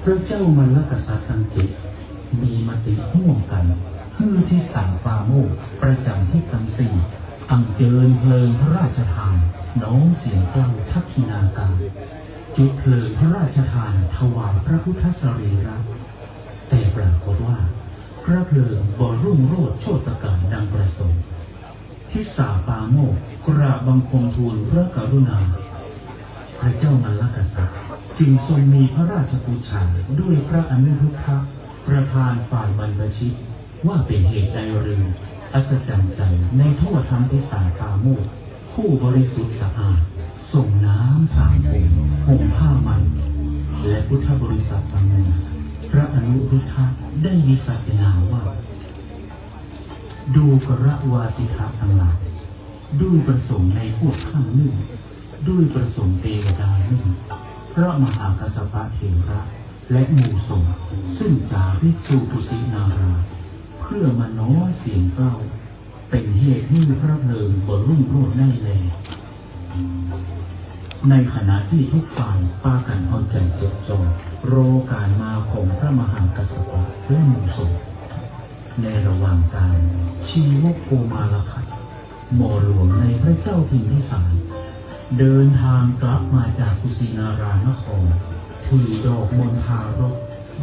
พระเจ้ามัลลกษัตริย์ทั้งเจ็ดมีมติร่วมกันคือที่สั่งปาโมกข์ประจำที่ทั้งสี่อังเจิญเพลิงพระราชทานน้องเสียงกล้าวทักขินาการจุดเพลิงพระราชทานถวายพระพุทธสรีระแต่ปรากฏว่าพระเพลิงบ่รุ่งโรจน์โชติการดังประสงค์ทิสาปาโมกข์กราบบังคมทูลพระกรุณาพระเจ้ามัลลกษัตริย์จึงทรงมีพระราชบูชาด้วยพระอนุรุทธะประธานฝ่ายบรรพชิตว่าเป็นเหตุใดหรืออัศจรรย์ใจในโทษธรรมทิสาปาโมกข์ผู้บริสุทธิ์สะอาดส่งน้ำสามองค์ห่มผ้าใหม่และพุทธบริษัททั้งนั้นพระอนุรุทธะได้วิสัชนาว่าดูกระวาสิทะทั้งหลายด้วยประสงค์ในพวกท่านหนึ่งด้วยประสงค์เทวดาหนึ่งพระมหากัสสปะเถระและหมู่สงฆ์ซึ่งจาริกสู่กุสินาราเพื่อมาน้อยเสียงเกล้าเป็นเหตุให้พระเพลิงบนรุ่งโรจน์ได้แลในขณะที่ทุกฝ่ายปากันเอาใจจดจ่อรอการมาของพระมหากัสสปะและหมู่สงฆ์ในระหว่างการชีวโกมาลคัตหม่อหลวงในพระเจ้าพิมพิสารเดินทางกลับมาจากกุสินารานครถือดอกมณฑารก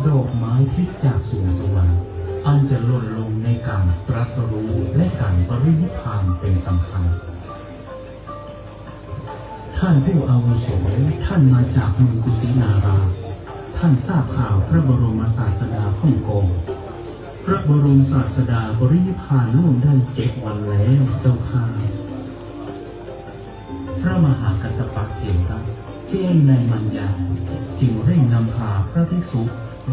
ดอกไม้ทิพย์จากสวงสวรรค์อันจะหล่นลงในการตรัสรู้และการปรินิพพานเป็นสำคัญท่านผู้อาวุโสท่านมาจากเมืองกุสินาราท่านทราบข่าวพระบรมศาสดาฮ่องกงพระบรมศาสดาปรินิพพานล่วงได้7 วันแล้วเจ้าข้าพระมหากัสสปะเถระแจ้งในมัญญาจึงเร่งนำพาพระภิกษุ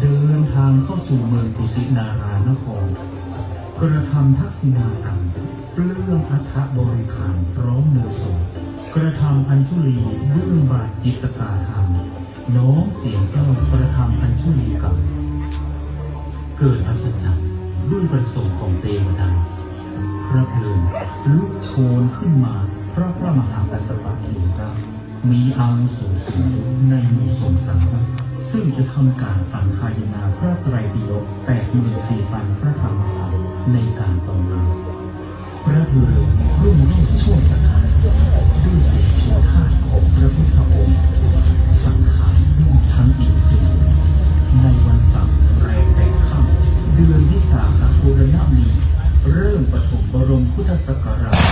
เดินทางเข้าสู่เมืองกุสินารานครกระทำทักษิณากรรมเรื่องอัฐบริขารพร้อมหมู่สงฆ์กระทำอัญชุลีเรื่องบาทจิตตาธรรมน้องเสียงเกล้ากระทำอัญชุลีกรรมเกิดอัศจรรย์ด้วยประสงค์ของเทวดาพระเพลิงลุกโชนขึ้นมาเพราะพระมหากัสสปะเถระมีอาวุโสสูงสุดในหมู่สงฆ์สามซึ่งจะทำการสังฆายนาพระไตรปิฎก84,000 พระธรรมขันธ์ในการต่อมาพระเพลิงรุ่งโรจน์โชติการด้วยเดชะธาตุของพระพุทธองค์สังขารสิ้นทั้งอินทรีย์ในวันเสาร์แรมแปดค่ำเดือนวิสาขบูรณมีเริ่มปฐมบรมพุทธศักราช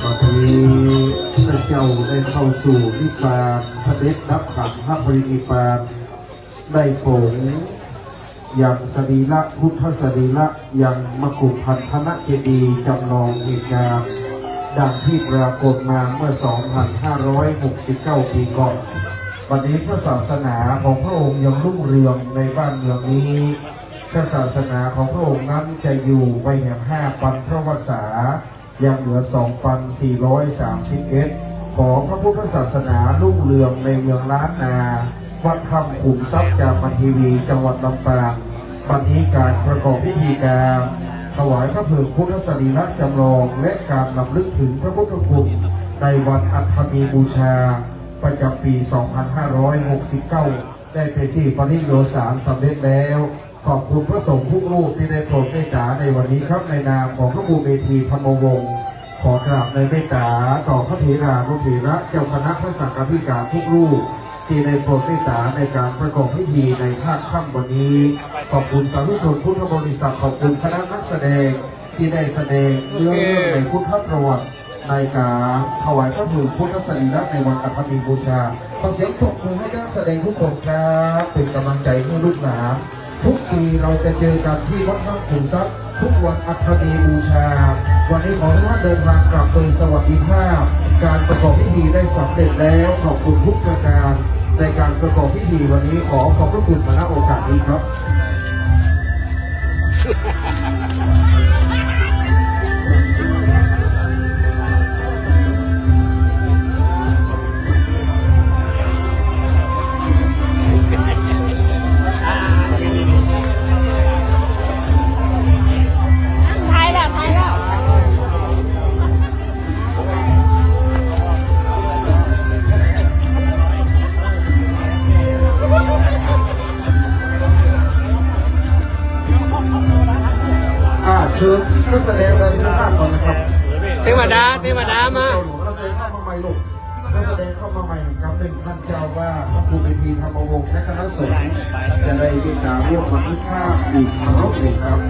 ตอนนี้พระเจ้าได้เข้าสู่นิพพานเสด็จดับขันธ์พระปรินิพพานได้โปร่งอย่างสรีระพุทธสรีระอย่างมกุฏพันธนเจดีย์จำลองเหตุการณ์ดังที่ปรากฏมาเมื่อ 2,569 ปีก่อนวันนี้พระศาสนาของพระองค์ยังรุ่งเรืองในบ้านเมืองนี้พระศาสนาของพระองค์นั้นจะอยู่ไปแห่ง5 ปันพระวสายังเหลือ 2,431 ขอพระพุทธศาสนารุ่งเรืองในเมืองล้านนาวัดคำขุมทรัพย์จากมันทีวีจังหวัดลำปางวันนี้การประกอบพิธีการถวายพระเพลิงพุทธสรีระจำลองและการรำลึกถึงพระพุทธคุณในวันอัฐมีบูชาประจำปี 2569 ได้เป็นที่ปริโยสารสำเร็จแล้วขอบคุณพระสงฆ์ทุกรูปที่ได้โปรดเมตตาในวันนี้ครับในนามของพระบูเมธีธรรมวงศ์ขอกราบในเมตตาต่อพระเถรานุเถระเจ้าคณะพระสังฆาธิการทุกรูปที่ได้โปรดเมตตาในการประกอบพิธีในภาคค่ำวันนี้ขอบคุณสาธุชนพุทธบริษัทขอบคุณคณะนักแสดงที่ได้แสดงเรื่องในพุทธประวัติในการถวายพระเพลิงพุทธสรีระในวันอัฐมีบูชาขอเสียงปรบมือให้นักแสดงทุกคนครับเป็นกำลังใจให้ลูกหลานทุกปีเราจะเจอกันที่วัดท่าขุนทรัพย์ทุกวันอัฐมีบูชาวันนี้ขอทุกท่านเดินทางกลับโดยสวัสดิภาพการประกอบพิธีได้สำเร็จแล้วขอบคุณทุกประการในการประกอบพิธีวันนี้ขอขอบพระคุณมาณโอกาสนี้ครับ เชิญนักแสดงเลยทุกท่านก่อนนะครับเทวดามา นักแสดงเข้ามาใหม่ลูกนักแสดงเข้ามาใหม่ครับหนึ่งท่านเจ้าว่าพระครูเมธีธรรมวงศ์และคณะสงฆ์จะได้มีการร่วมบันทึกภาพอีกครั้งหนึ่งครับ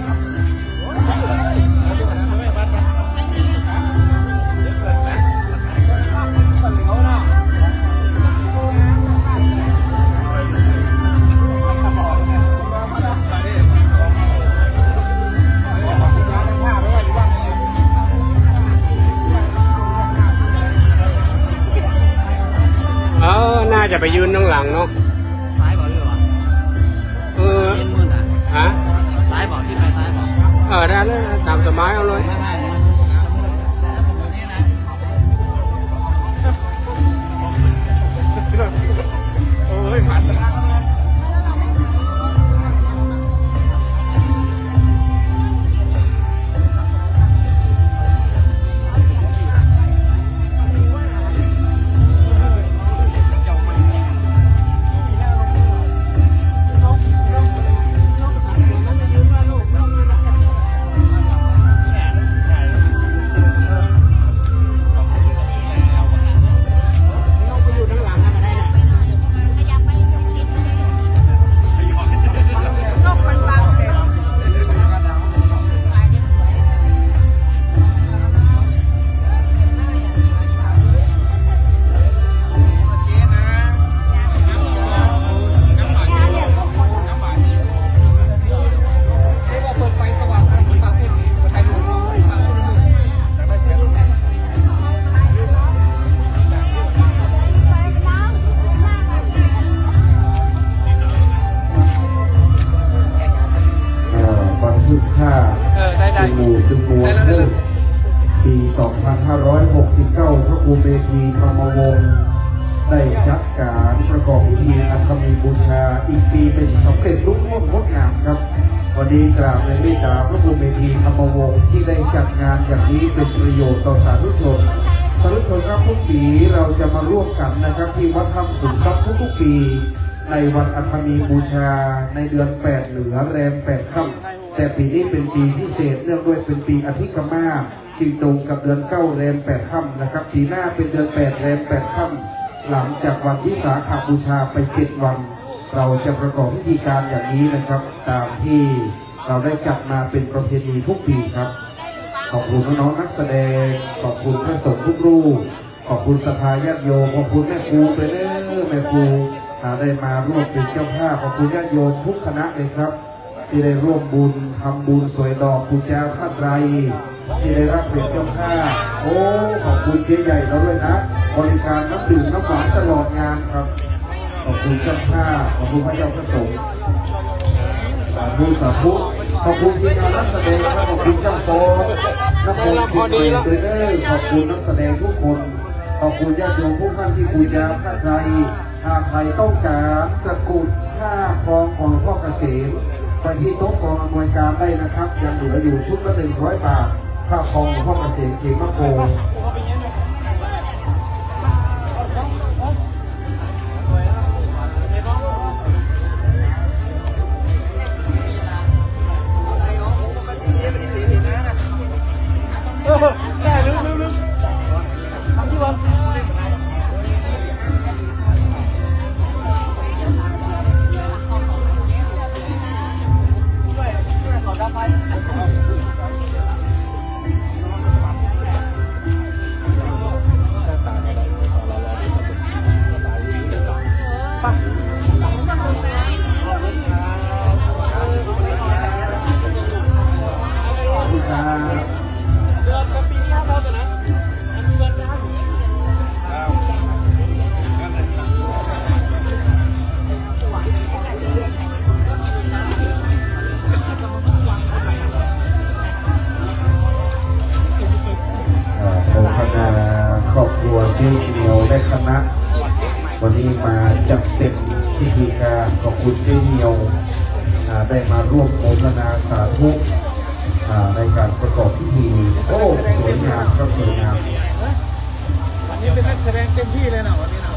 น่าจะไปยืนข้างหลังเนาะซ้ายบอกหรือเปล่าเย็นมืดอ่ะฮะซ้ายบอกที่ไปซ้ายบอกได้เลยตามสบายเอาเลยโอ้ยผ่าน ปี 2569 พระครูเมธีธรรมวงศ์ได้จัดการประกอบพิธีอัฐมีบูชาอีกปีเป็นสำเร็จรุ่งโรจน์งดงามครับวันนี้ นี้กราบในเมตตาพระบรมเมธีธรรมวงศ์ที่ได้จัดงานอย่างนี้เป็นประโยชน์ต่อสาธุชนครับทุกปีเราจะมาร่วมกันนะครับที่วัดถ้ำขุนทรัพย์ทุกๆปีในวันอัฐมีบูชาในเดือน8เหลือแรม8ค่ำแต่ปีนี้เป็นปีพิเศษเนื่องด้วยเป็นปีอธิกมาจึงตรงกับเดือน9แรม8ค่ำนะครับปีหน้าเป็นเดือน8แรม8ค่ำหลังจากวันวิสาขบูชาไป7วันเราจะประกอบพิธีการอย่างนี้นะครับตามที่เราได้จัดมาเป็นประเพณีทุกปีครับขอบคุณน้องๆนักแสดงขอบคุณพระสงฆ์ทุกรูปขอบคุณศรัทธาญาติโยมขอบคุณแม่ครูไปเด้อแม่ครูได้มาร่วมเป็นเจ้าภาพขอบคุณญาติโยมทุกคณะเลยครับที่ได้ร่วมบุญทำบุญสวยดอกปูจาผ้าไตรที่ได้รับเป็นเจ้าภาพโอ้ขอบคุณเจ๊ใหญ่เราด้วยนะบริการน้ำดื่มน้ำหวานตลอดงานครับขอบคุณเจ้าภาพขอบคุณพระเจ้าพระสงฆ์สาธุสาธุขอบคุณที่มานักแสดงขอบคุณเจ้าโตนักโทษที่เปิดเด้อขอบคุณนักแสดงทุกคนขอบคุณญาติโยมทุกท่านที่บูชาพระไตรหากใครต้องการตะกรุดผ้าคลองของหลวงพ่อเกษมไปที่โต๊ะกองอำนวยการได้นะครับยังเหลืออยู่ชุดละ100 บาทผ้าคลองหลวงพ่อเกษมเขมโกได้ลืมทำที่วันครอบครัวเจ๊เหี่ยวและคณะวันนี้มาจัดเต็มพิธีการขอบคุณเจ๊เหี่ยวได้มาร่วมโมทนาสาธุในการประกอบพิธีโอ้สวยงามครับสวยงามวันนี้เป็นนักแสดงเต็มที่เลยนะวันนี้นะ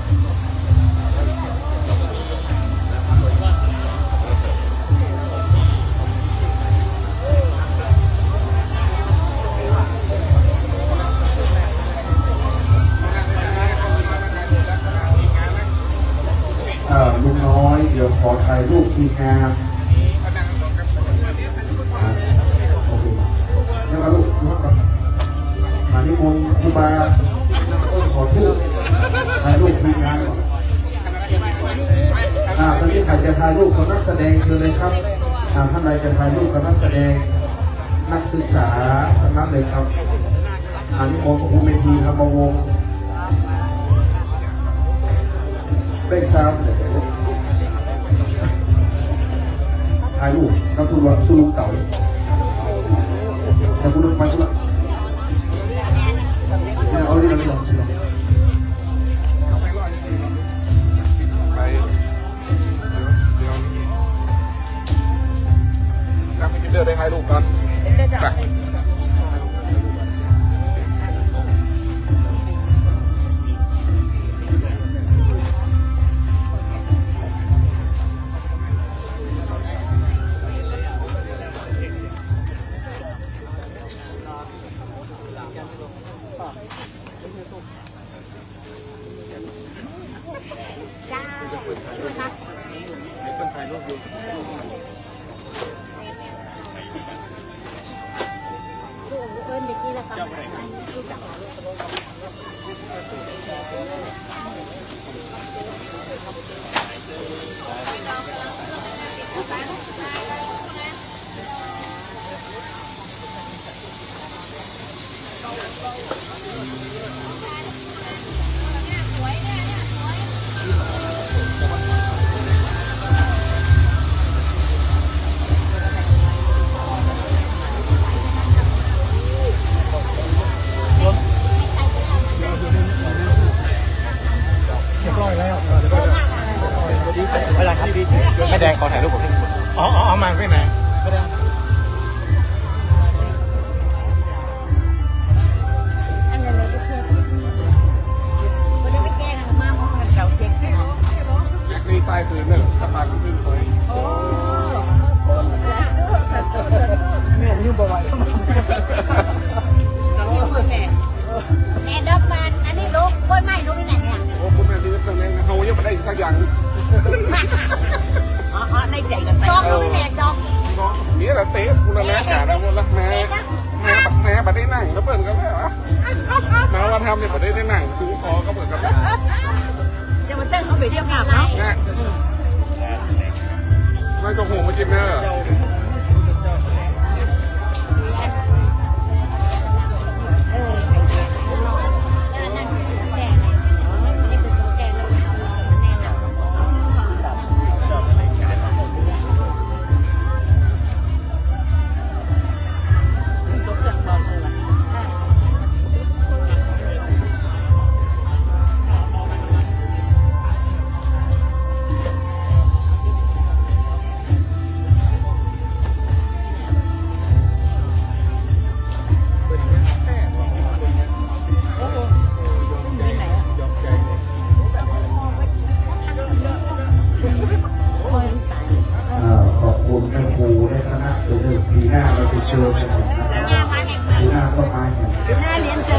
ลุงน้อยเดี๋ยวขอถ่ายรูปทีมงานโอเคแล้วก็ลูกก่อนมานิมนต์ครูบาขอพูดถ่ายรูปทีมงานก่อนตอนนี้ใครจะถ่ายรูปกับนักแสดงเชิญเลยครับท่านใดจะถ่ายรูปกับนักแสดงนักศึกษาทั้งนั้นเลยครับมานิมนต์ครูเมธีธรรมวงศ์ได้ทราบถ่ายรูปกับคุณวันคุณลุงเต่าแต่คุณลุงไปคุณลุงเอาดิเราไปลองไปนักพิธีเดินได้ถ่ายรูปกันไปไม่แดงขอถ่ายรูปผมที่อ๋อมาไม่ไหนไม่ได้ บูรณาการหมดละแม่บัดได้หนังแล้วเปิดก็ได้วะแม้ว่าทำเนี่ยบัดได้หนังคือคอก็เปิดกัน จะมาเต้นเขาไปเที่ยวงานเนาะ ไม่ส่งหูมากินเนอะขอบคุณแม่ครูและคณะเดี๋ยวปีหน้าเราจะเชิญกันนะครับปีหน้าก็มาอีก หน้าเรียนจ